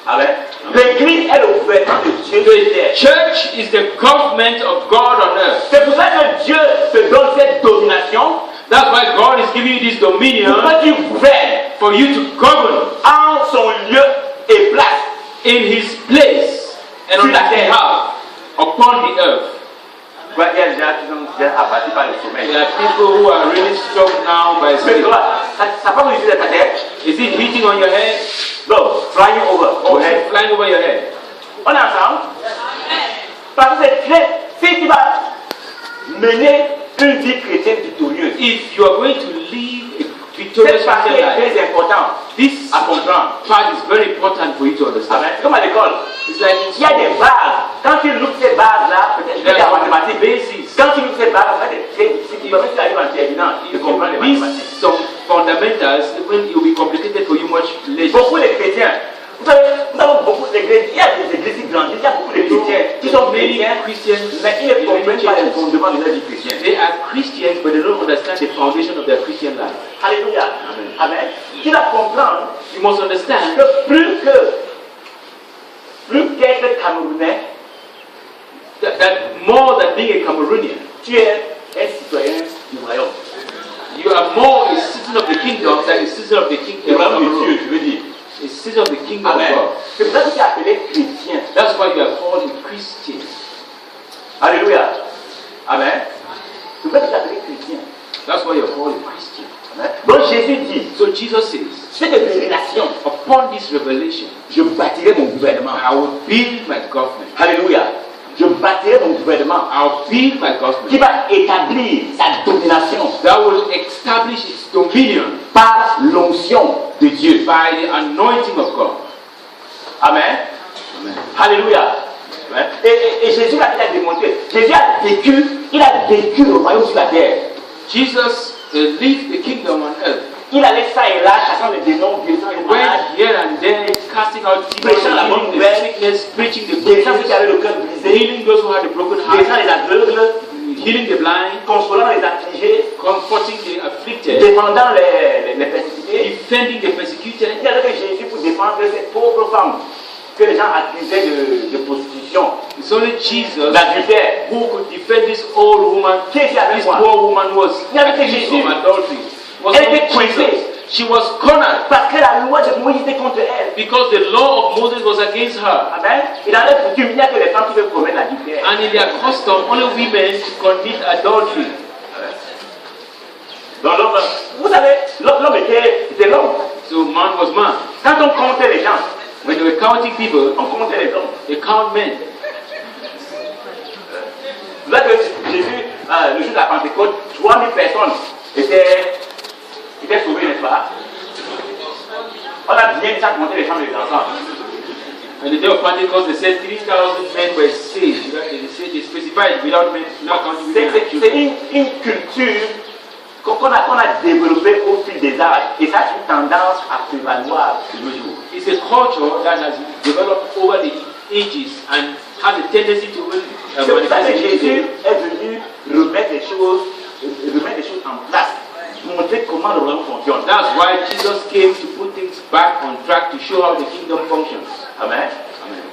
Amen. L'église est le gouvernement de Dieu sur terre. Church is the government of God on earth. C'est pour ça que Dieu te donne cette domination That's why God is giving you this pour dominion que tu gouvernes for you to govern en son lieu et place. in his place and on his behalf upon the earth. Il y a des gens qui sont déjà abattus par le sommeil. There are people who are really struck now by Mais sleep. ça va vous utiliser ta tête? Is it hitting on your head? No, flying over. Or is it flying over your head? On est ensemble? Parce que c'est très. Si tu vas mener une vie chrétienne victorieuse, If you are going to live a victorious cette partie Christian est life, très importante this à comprendre. part is very important for you to understand. Amen. C'est comme à l'école. It's like Il y a des bases. Quand tu loues ces bases-là, peut-être que there tu as en are mathématiques. bases. Quand tu loues ces bases, en fait, si tu arrives en terminant, tu comprends les These mathématiques. some fundamentals, when it will be complicated for you much later. Beaucoup de chrétiens, vous savez, nous avons beaucoup d'églises, il y a des églises qui grandissent, il y a beaucoup de chrétiens qui sont Many chrétiens, Christians, mais ils ne comprennent pas les fondements de leur vie chrétienne. they are Christians, but they don't understand the foundation of their Christian life. Alléluia. Amen. Amen. Tu dois comprendre You must understand que plus qu'être Camerounais, that more than being a Cameroonian, tu es un citoyen du royaume. you are more a citizen of the kingdom than a citizen of the Du kingdom of royaume de Cameroon. Dieu, je veux dire. A citizen of the kingdom Amen. of God. C'est pour ça que tu es appelé chrétien. That's why you are called a Christian. Alléluia. Amen. C'est pour ça que tu es appelé chrétien. That's why you are called a Christian. Amen. Donc Jésus dit, So Jesus says, cette révélation, upon this revelation, je bâtirai mon gouvernement. I will build my government. Alléluia. Je bâtirai mon gouvernement I'll build my qui government. va établir sa domination That will establish its dominion par l'onction de Dieu. by the anointing of God. Amen. Amen. Alléluia. Amen. Et Jésus l'a déjà démontré. Jésus a vécu le royaume sur la terre. Jesus lived the kingdom on earth. Il allait ça et là, chassant les démons, guérissant les Went malades, here and there, casting out demons, Prêchant la bonne healing the nouvelle. sickness, preaching the good guérissant ceux qui news, avaient le cœur brisé, healing those who had a broken guérissant heart, les aveugles, healing the blind, consolant les affligés, comforting the afflicted, défendant les persécutés. defending the persecuted. Il y avait que Jésus pour défendre cette pauvre femme que les gens accusaient de prostitution, It's only Jesus d'adultère. who could defend this old woman, Qui était avec this moi? poor woman was Il y avait que accused Jésus. of adultery. Was Elle not était coincée. Jesus. She was cornered Parce que la loi de Moïse était contre elle. because the law of Moses was against her. Amen. Et dans leur coutume, il n'y a que les femmes qui peuvent commettre l'adultère. And in their custom, only women commit adultery. Donc l'homme, vous savez, l'homme était l'homme. So man was man. Quand on comptait les gens, When they were counting people, on comptait les hommes. they count men. Vous savez que Jésus, le jour de la Pentecôte, 3000 personnes étaient sauvées, n'est-ce pas? On a bien déjà compté les femmes et les enfants. And the day of Pentecost, they said 3,000 men were saved. They specified without men, not counting women and C'est children. une culture qu'on a développée au fil des âges. Et ça a une tendance à prévaloir de nos jours. It's a culture that has developed over the ages and has a tendency to C'est pour ça que manifest Jésus today. est venu remettre les choses en place, montrer comment le royaume fonctionne. That's why Jesus came to put things back on track to show how the kingdom functions. Amen. Amen.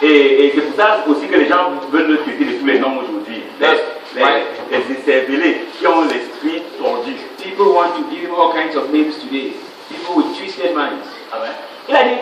Et c'est pour ça aussi que les gens veulent le traiter de tous les noms aujourd'hui. Les écervelés qui ont l'esprit tordu. People want to give him all kinds of names today. People with twisted minds. Amen. Il a dit,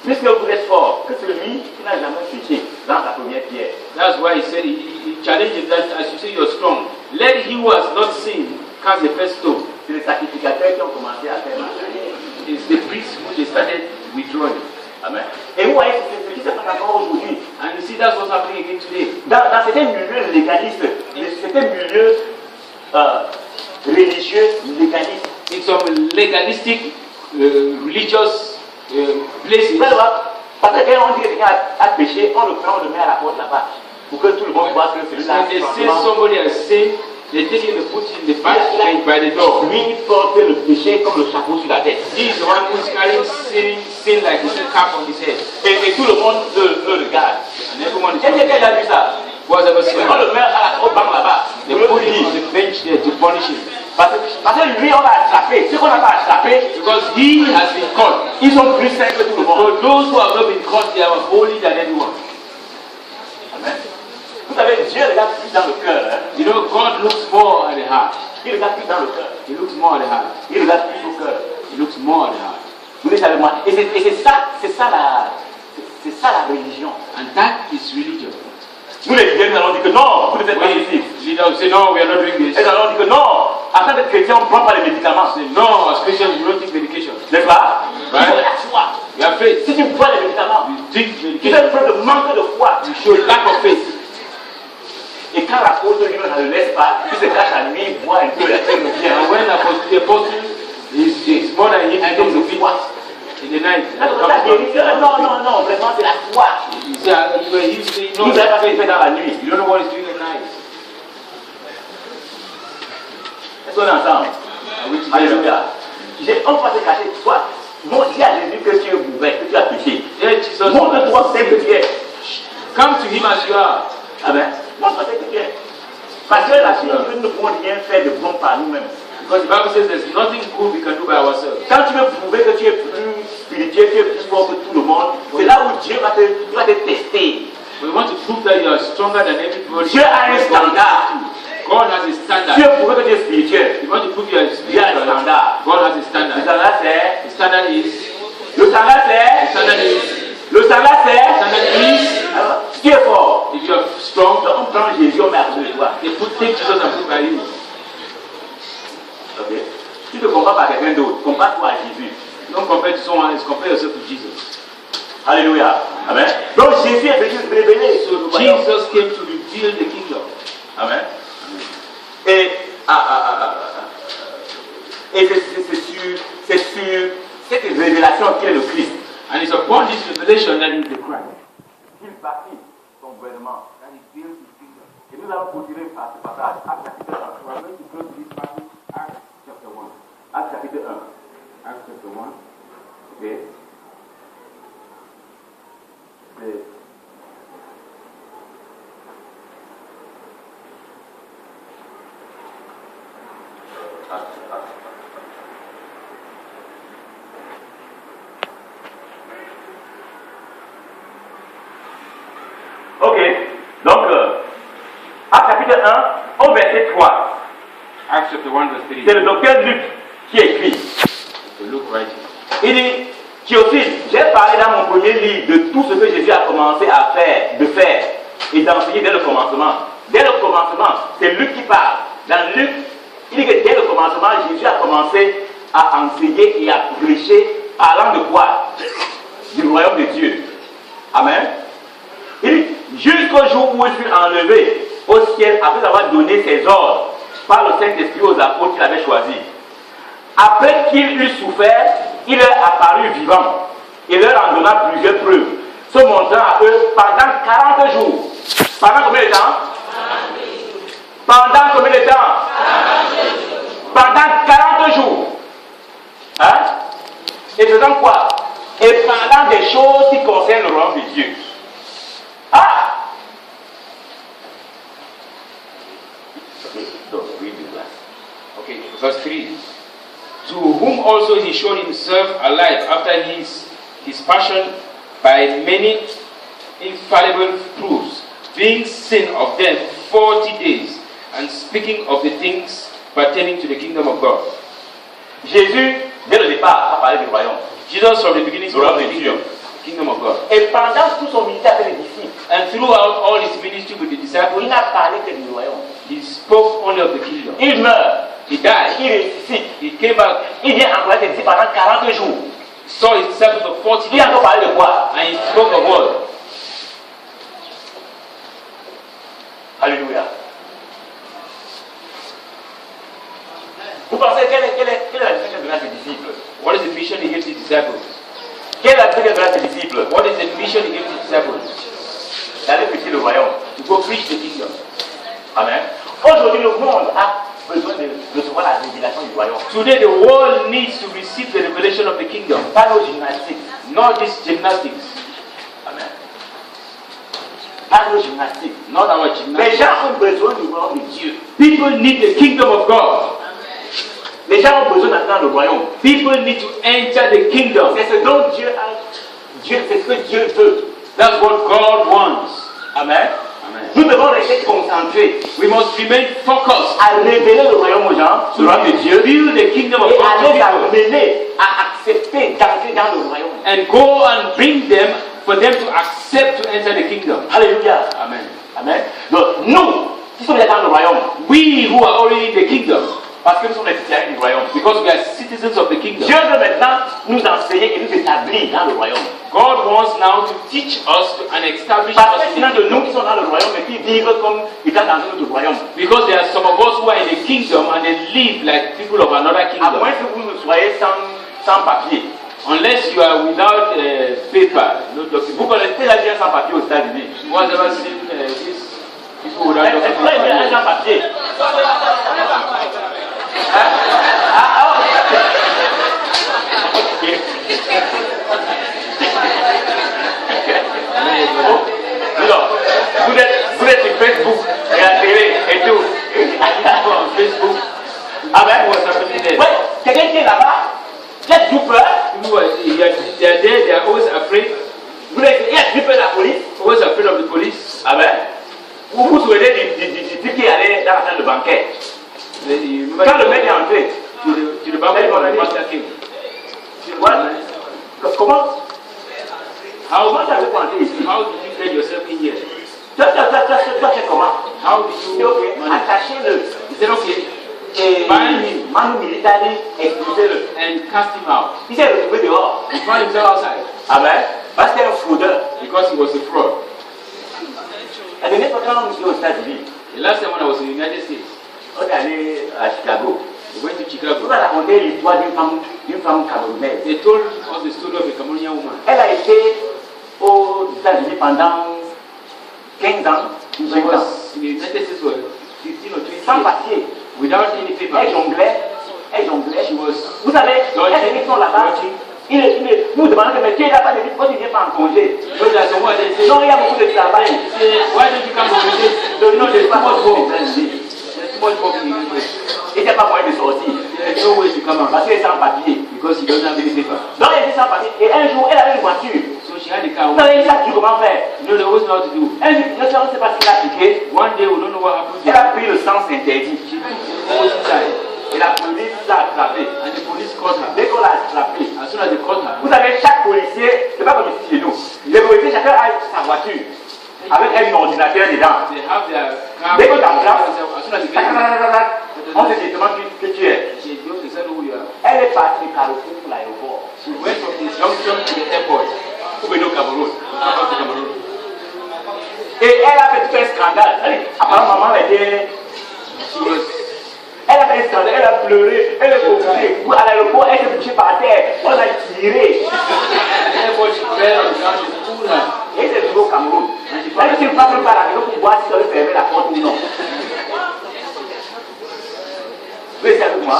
puisque vous êtes fort, que celui qui n'a jamais péché dans sa première pierre. That's why he said, he challenged him that as you say you're strong, let he who has not sinned cast the first stone. C'est les sacrificateurs qui ont commencé à faire marche arrière. It's the priests who they started withdrawing. Amen. Et vous voyez, c'est ce qui se passe encore aujourd'hui. And you see that's what's happening again today. Dans certains milieux légalistes, certains milieux religieux légalistes, In some legalistic religious places, vous allez voir, parce que quand on dit que quelqu'un a péché, on le met à la porte là-bas, pour que tout le monde voit que celui-là, when they say somebody has sinned, they take him and put him in the back gate by the door. lui porte le péché comme le chapeau sur la tête. He is the one who's carrying sin like it's a cap on his head. Et tout le monde le regarde. And everyone is Est-ce que quelqu'un a vu ça? who has ever seen On him. le met au banc là-bas. They put him on the bench there to punish him. Parce que lui, on l'a attrapé. Ceux qu'on n'a pas attrapé, Because he has been caught. ils sont plus saints que tout le monde. For those who have not been caught, they are holy than anyone. Amen. Vous savez, Dieu regarde plus dans le cœur. Hein. You know, God looks more at the heart. Il regarde plus dans le cœur. He looks more at the heart. Il regarde plus au cœur. He looks more at the heart. Vous êtes avec moi. Et c'est ça ça la religion. And that is religion. Nous les leaders, nous allons dire que non, vous ne faites pas ceci. Leaders say, no, we are not doing this. Et nous allons dire que non, en tant que chrétien, on ne prend pas les médicaments. Say, no, as Christians, we don't take medication. N'est-ce pas? Right. Il faut la foi. We have faith. Si tu prends les médicaments, You drink tu medication. fais preuve de manque de foi. You show lack of faith. Et quand l'apôtre lui ne le laisse pas, il se cache à lui, il voit un peu la terre revient. And when the apostle is more than him, he comes to feed in the night. Non, vraiment c'est la foi. He said, Vous no, n'avez pas fait dans la nuit. you don't know what he's doing at night. Est-ce qu'on est ensemble? Alléluia. On va se cacher. Toi, dis à Jésus que tu es mauvais, que tu as péché. Yeah, Jesus. Montre-toi tel que tu es. Come to him as you are. Amen. Montre-toi tel que tu es. Parce que la chose que nous ne pouvons rien faire de bon par nous-mêmes. Because the Bible says there's nothing good we can do by ourselves. Quand tu veux prouver que tu es plus spirituel, tu es plus fort que tout le monde, c'est là où Dieu va te tester. We want to prove that you are stronger than everybody. Dieu a un standard. God has a Tu standard. veux prouver que tu es spirituel. You want to prove you are Dieu a un spiritual. standard. God has a Le standard. standard c'est. The standard is. Le standard The c'est. standard is. Le standard The c'est. standard is. Alors, si tu es fort, If you are strong, on prend Jésus, on met à côté de toi. they take Jesus and put by you. Ok. Tu ne te compares pas à quelqu'un d'autre. Compare-toi à Jésus. Don't compare to someone else. Compare yourself to Jesus. Alléluia. Amen. Donc Jésus est venu se révéler sur le royaume. Jesus came to reveal the kingdom. Amen. Et c'est sur cette révélation qu'il est le Christ. And it's upon this revelation that he is the Christ. Qu'il bâtit son gouvernement. That he builds his kingdom. Et nous allons continuer par ce passage. Acte chapitre 1. We are going to go to this passage, Acts chapter 1. Acte chapitre 1. Acts chapter 1. Ok. C'est. Ok, donc, Acte chapitre 1, au verset 3, Acts chapter 1 verse 3. c'est le docteur Luc qui écrit. So Luke writing. Il dit, Théophile, j'ai parlé dans mon premier livre de tout ce que Jésus a commencé à faire, de faire et d'enseigner dès le commencement. Dès le commencement, c'est Luc qui parle. Dans Luc, il dit que dès le commencement, Jésus a commencé à enseigner et à prêcher, parlant de quoi? Du royaume de Dieu. Amen. Il dit, jusqu'au jour où il fut enlevé au ciel après avoir donné ses ordres par le Saint-Esprit aux apôtres qu'il avait choisis. Après qu'il eut souffert, il leur apparut vivant et leur en donna plusieurs preuves, se montrant à eux pendant 40 jours. Pendant combien de temps? Pendant combien de temps? Pendant 40 jours. Hein? Et faisant quoi? Et parlant des choses qui concernent le royaume de Dieu. Ah! Donc, oui, Okay, verse 3. To whom also he showed himself alive after his passion by many infallible proofs, being seen of them 40 days, and speaking of the things pertaining to the kingdom of God. Jésus, dès le départ, a parlé du royaume. Jesus from the beginning spoke of the Dieu. kingdom of God. Et pendant tout son ministère avec les disciples, And throughout all his ministry with the il disciples, n'a parlé que du royaume. he spoke only of the kingdom. Il meurt, He died. il ressuscite, He came back, il vient encourager les disciples pendant 40 jours. saw his disciples for 40 Il a days, encore parlé de quoi? and he spoke of what? Alléluia. Vous pensez quelle est la mission qu'il donne à ses disciples? What is the mission he gave to his disciples? Quelle est la mission qu'il donne à ses disciples? What is the mission he gave to his disciples? D'aller prêcher le royaume. To go preach the kingdom. Amen. Aujourd'hui, le monde a besoin de recevoir la révélation du royaume. Today the world needs to receive the revelation of the kingdom, Pas nos gymnastiques. not this gymnastics, Amen. Pas nos gymnastiques. not our Les gymnastics. gens ont besoin du royaume de Dieu. People need the kingdom of God. Les gens ont besoin d'entrer dans le royaume. People need to enter the kingdom. C'est ce dont Dieu a. C'est ce que Dieu veut. That's what God wants. Amen. Amen. Nous devons rester concentrés We must remain focused à révéler le royaume aux gens, to le royaume de Dieu, build the kingdom of et God à to les people, amener à accepter d'entrer dans le royaume. and go and bring them for them to accept to enter the kingdom. Alléluia. Amen. Amen. Donc, nous, qui sommes déjà dans le royaume, We who are already in the kingdom, parce que nous sommes les citoyens du royaume, because we are citizens of the kingdom, Dieu veut maintenant nous enseigner et nous établir dans le royaume. God wants now to teach us and establish Parce us que in sinon the de nous kingdom. qui sommes dans le royaume et qui vivent comme étant dans un autre royaume. Because there are some of us who are in the kingdom and they live like people of another À kingdom. moins que vous ne soyez sans papier. Unless you are without paper, no document. Vous connaissez la vie sans papier aux États-Unis. Who has ever seen these people without Est-ce que vous avez un document? sans papier? Vous êtes sur Facebook et la télé et tout. People on Facebook. Ah ben, What's happening there? ouais, quelqu'un qui est là-bas, qui a tout peur, People they are there, they are always afraid. vous êtes, il a tout peur de la police. Always afraid of the police. Ah ben, vous souhaitez du type qui allait dans la salle de banquet. Quand le mec est entré, to the banquet of the master king. voilà. Comment How Comment t'avais pensé ici? how did you get yourself in here? Toi, c'est comment? How did C'est you ok, manage? attachez-le. He said, okay, Et Bind him. Manu Militari, expulsez-le. and cast him out. Il s'est retrouvé dehors. He found himself outside Ah ben, parce qu'il est un fraudeur. because he was a fraud. La dernière fois quand on était aux États-Unis, The last time when I was in the United States, on est allé à Chicago. we went to On Chicago. m'a raconté l'histoire d'une femme camerounaise. They told us the story of a Cameroonian woman. Elle a été aux États-Unis pendant 15 ans, She 20 ans, was in the United States for 15 or 20 sans years papier. without any Elle paper. jonglait, elle jonglait. She was Vous savez, dodging, elles sont là-bas. Nous demandons, mais tu es là-bas, pourquoi tu ne viens pas en congé? so there's someone they say, Non, il y a beaucoup de travail. why don't you come over this? Donc, non, There's c'est too pas much pour work. les États-Unis. There's too much work in the United States. Il n'y a pas moyen de sortir. There's no way to come out Parce qu'elle est sans papier. because he doesn't have any paper. Donc, elle est sans papier. Et un jour, elle avait une voiture. So she had a car. Vous savez, ça dit comment faire. You know, they always know how to do. Un jour, ne sait pas ce qu'il a appliqué. One day we don't know what happened. Elle a pris le sens interdit. She was inside Et la police l'a attrapée. and the police caught her. Dès qu'on l'a attrapée, As soon as they caught her, vous savez, chaque policier, c'est pas comme ici chez nous. Les policiers, chacun a sa voiture. Avec un ordinateur dedans. they have their car. Dès qu'on t'attrape, As soon as they get you, on sait directement qui tu es. they know who you are. Elle est partie du Carrefour pour l'aéroport. She went from the junction to the airport. Pour venir au Cameroun. Come back to Cameroon. Et elle a fait tout un scandale. Apparemment, maman était. She was Elle a fait un scandale, elle a pleuré, elle est bombée. À l'aéroport, elle s'est couchée par terre. On a tiré. airport. She fell on the ground. She pulled her. Et elle est venue au Cameroun. Elle dit qu'il ne pas la maison pour voir si on lui fermer la porte ou non. Vous êtes avec moi?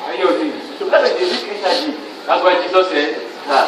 Are you with me? C'est pour ça que Jésus-Christ a dit. That's why Jesus said, Ça.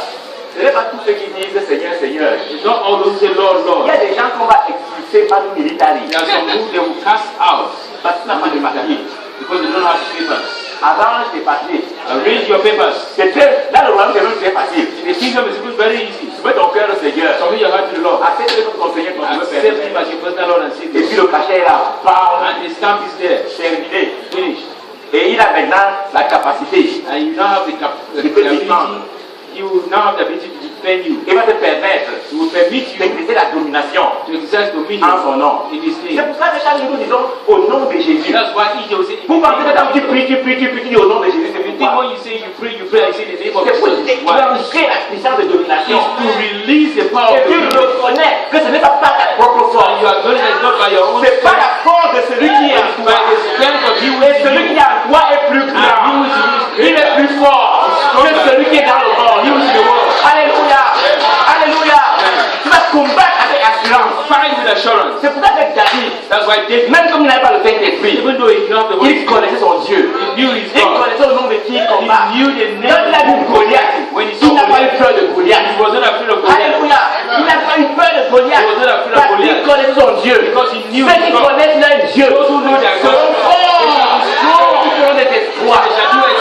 Ce n'est pas tous ceux qui disent Seigneur, Seigneur. it's not all those who say Lord, Il Lord. y a des gens qu'on va expulser par nous militaires. There are some who they will cast out Parce qu'ils n'ont pas de papier. because they don't have papers. Arrange tes papiers. Arrange your papers. C'est très, dans le royaume, c'est même très facile. In the kingdom is good, very easy. Tu mets ton cœur au Seigneur. Submit your heart to the Lord. Accepte-le comme ton Seigneur, ton Dieu Accept him personnel. as your personal Lord and Et Savior. puis le cachet est là. Bam, And the stamp is there. terminé. Finished. Et il a maintenant la capacité. And you now have the You could ability. defend. You now have the ability to defend you. Il va te permettre It will permit you d'exercer la domination to exercise en dominion son nom. in His C'est name. pour ça que chaque jour nous disons au nom de Jésus. That's why each will say, Vous pensez que quand tu pries au nom de Jésus, c'est you think pourquoi? when you say you pray, I say the name of C'est pour Jesus. Why? déclencher la puissance de domination. It's to release the power Et of tu the reconnais que ce n'est pas par ta propre So force. you are going to not by your own C'est pas strength, la force de celui qui est en it's toi. by the strength of you Et in celui you. qui est en toi est plus And grand. you is Il est plus fort que celui qui est dans le monde. He was in the world. Alléluia. Alléluia. Tu vas combattre avec assurance. Fight with assurance. C'est pour ça que David, That's why David, même comme il n'avait pas le Saint-Esprit, even though he didn't have the Holy il Spirit, connaissait son Dieu. he knew his Il God. connaissait le nom de qui il combat. He knew the name Quand il a vu Goliath, When he saw il n'a pas eu Goliath, peur de Goliath. he was not afraid of Goliath. Alléluia. Il n'a pas eu peur de Goliath. He was not afraid of Parce qu'il Goliath. connaissait son Dieu. Because he knew Ceux his qui God. connaissent leur Dieu Those who know their God, seront forts. Ceux qui feront des espoirs.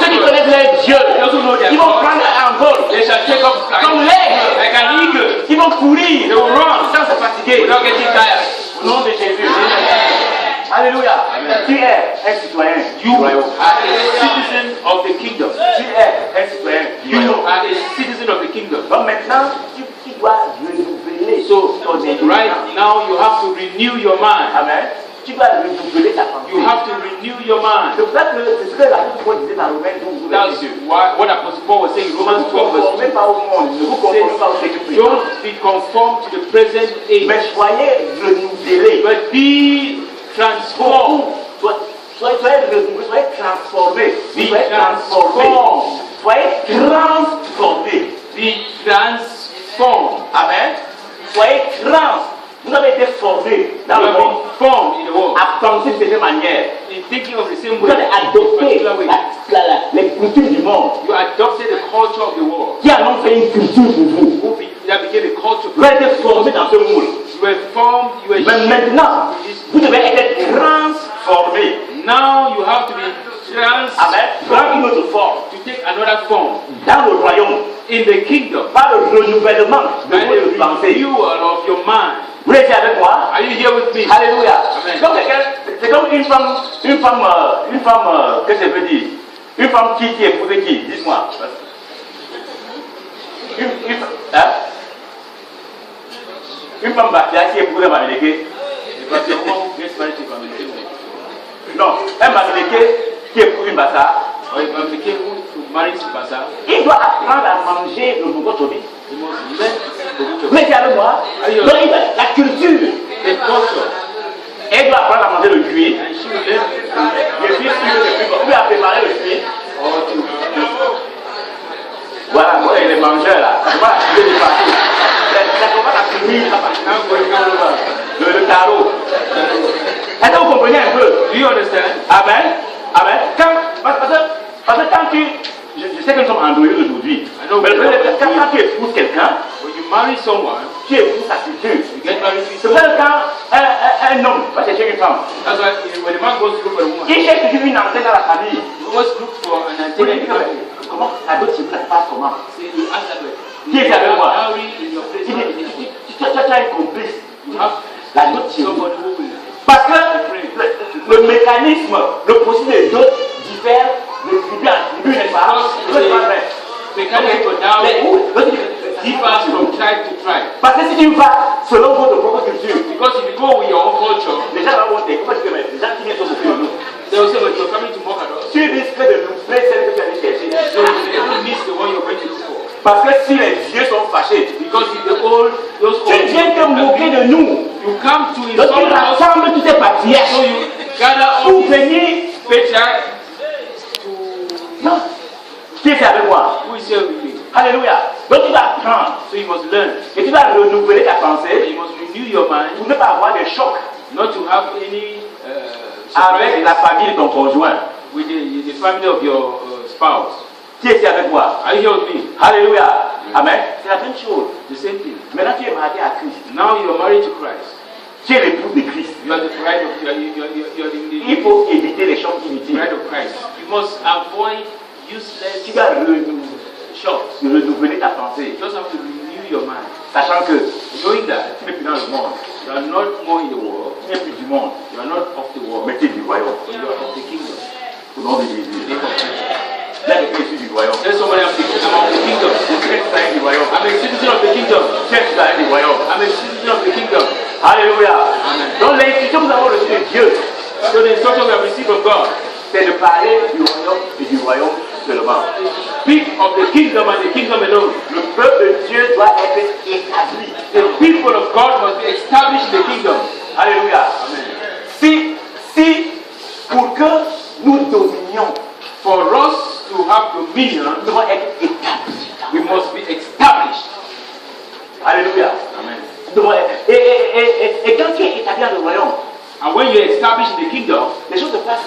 Ceux qui connaissent leur Dieu, those who know their ils vont God, prendre un vol. they shall take up Comme flight l'aigle. like an eagle. Ils vont courir They will run sans se fatiguer. without getting tired. Au nom de Jésus. Alléluia. Tu es un citoyen du You royaume. are a citizen of the kingdom. Tu es un citoyen du You royaume. are a citizen of the kingdom. Donc maintenant, tu dois renouveler renouveler So, ton intelligence. right now you have to renew your mind. Amen. Tu dois renouveler ta pensée. You have to renew your mind. C'est pour ça que c'est ce que l'apôtre Paul disait dans Romains 12, That's verset 2. what Apostle Paul was saying in Ne Romans vous 12 verse conformez 2. pas au monde, ne vous conformez pas au siècle présent. Don't be conformed to the present age, Mais soyez renouvelés. but be transformed. Soyez renouvelés, soyez transformés. Be Soyez transformés. transformed. Soyez transformés. Be transformed. Amen. Soyez Vous avez été formés dans You le have monde been formed in the world. à penser de cette manière. In thinking of the same Vous way, avez adopté particular way. les coutumes du monde You adopted the culture of the world. qui en ont fait une culture pour vous. That became a culture. Vous avez été formés dans ce moule. You were formed, you were Mais shaped maintenant, in this. vous devez être transformés. Now you have to be Amen. Prendre une autre forme to take another form dans le royaume in the kingdom par le renouvellement de by votre the pensée. renewal of your mind. Vous êtes avec moi? Are you here with me? Alléluia. Amen. C'est comme une femme, qu'est-ce que ça veut dire? Une femme qui épousait qui? Dites-moi. Une femme bâtard qui épousait Maméléké. Because the woman who gets married to Bamileke, Non, un Maméléké qui épouse une bâtard. or a Bamileke who marries to Basa, Il doit apprendre à manger le bogotobi. he must learn the root of Vous êtes avec moi? Amen. Donc, la culture. the culture. Elle doit apprendre à manger le cuir. And she will learn Le cuir, lui a préparé le cuir. or to Voilà, les mangeurs là. Voilà, je vais passer. Ça commence à finir là-bas. Le carreau. Est-ce que vous comprenez un peu? Do you understand? Amen. Amen. Parce que quand tu. Je sais que nous sommes androïdes aujourd'hui. Mais le problème, c'est que quand tu épouses quelqu'un, When you marry someone, tu épouses sa culture. you get married to C'est pour ça que quand un homme va chercher une femme, That's why when a man goes to look for a woman, il cherche toujours une antenne dans la famille. he always look for an Vous antenna lui in dites the family. comment la dot chez vous, ça se passe comment? Say you ask that way. Qui est avec moi? Dowry in your place. Tu as un complice. You have La dot chez vous. somebody who will. Parce que le mécanisme, le processus de dot diffère de tribu en tribu, n'est-ce pas? C'est pas vrai. Mechanic for dowry differs from tribe to tribe. Parce que si tu vas selon votre propre culture, Because if you go with your own culture, les gens vont te comment tu peux mettre? Les gens qui viennent s'occuper de nous. they will say, but you're coming to mock at us. Tu risques de nous faire celle que tu allais chercher. So the enemy needs the one you're going to look for. Parce que si les vieux sont fâchés, Because if the old, those tu old viens te moquer de nous. you come to Donc tu insult us, rassembles tous ces patriarches so you gather all pour these venir. patriarchs to Non. Qui est avec moi? who is here with me. Alléluia. Donc tu dois apprendre So you must learn. et tu dois renouveler ta pensée You must renew your mind, pour ne pas avoir de choc not to have any avec surprises la famille de ton conjoint. with the family of your spouse. Qui est avec moi? Are you here with me? Alléluia. Amen. C'est la même chose. The same thing. Maintenant tu es marié à Christ. Now you are married to Christ. Tu es l'épouse de Christ. You are the bride of the Il faut éviter les chocs inutiles. bride of Christ. You must avoid useless Tu dois shocks. renouveler ta pensée. You just have to renew your mind, Sachant que knowing that tu n'es plus dans le monde. you are not more in the world, Tu n'es plus du monde. you are not of the world, Mais tu es du royaume. but you are of the kingdom. Au nom de The Jésus. name of Jesus. Là, je suis du royaume. Tell somebody I'm of the kingdom. Je suis citoyen du royaume. I'm a citizen of the kingdom. Tu es citoyen du royaume. I'm a citizen of the kingdom. Alléluia. Donc l'instruction que nous avons reçue de Dieu, So the instruction we have received from God, c'est de parler du royaume et du royaume seulement. speak of the kingdom and the kingdom alone. Le peuple de Dieu doit être établi. The people of God must be established in the kingdom. Alléluia. Amen. Si pour que nous dominions, For us to have dominion, nous devons être établis. we must be established. Alléluia. Amen. Nous devons être- Et quand tu es établi dans le royaume, And when you're established in the kingdom, les choses se passent.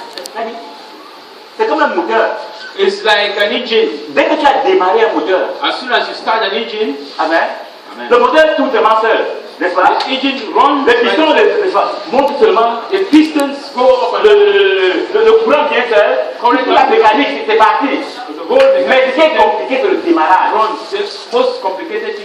C'est comme un moteur. it's like an engine. Dès que tu as démarré un moteur, As soon as you start an engine, amen, Amen. le moteur tourne seulement seul, n'est-ce pas? the engine runs. Les pistons n'est-ce pas, montent seulement, The pistons go up and down. le courant vient seul, toute la mécanique c'est parti. The whole Mais ce qui est compliqué, c'est le démarrage. runs. The most complicated thing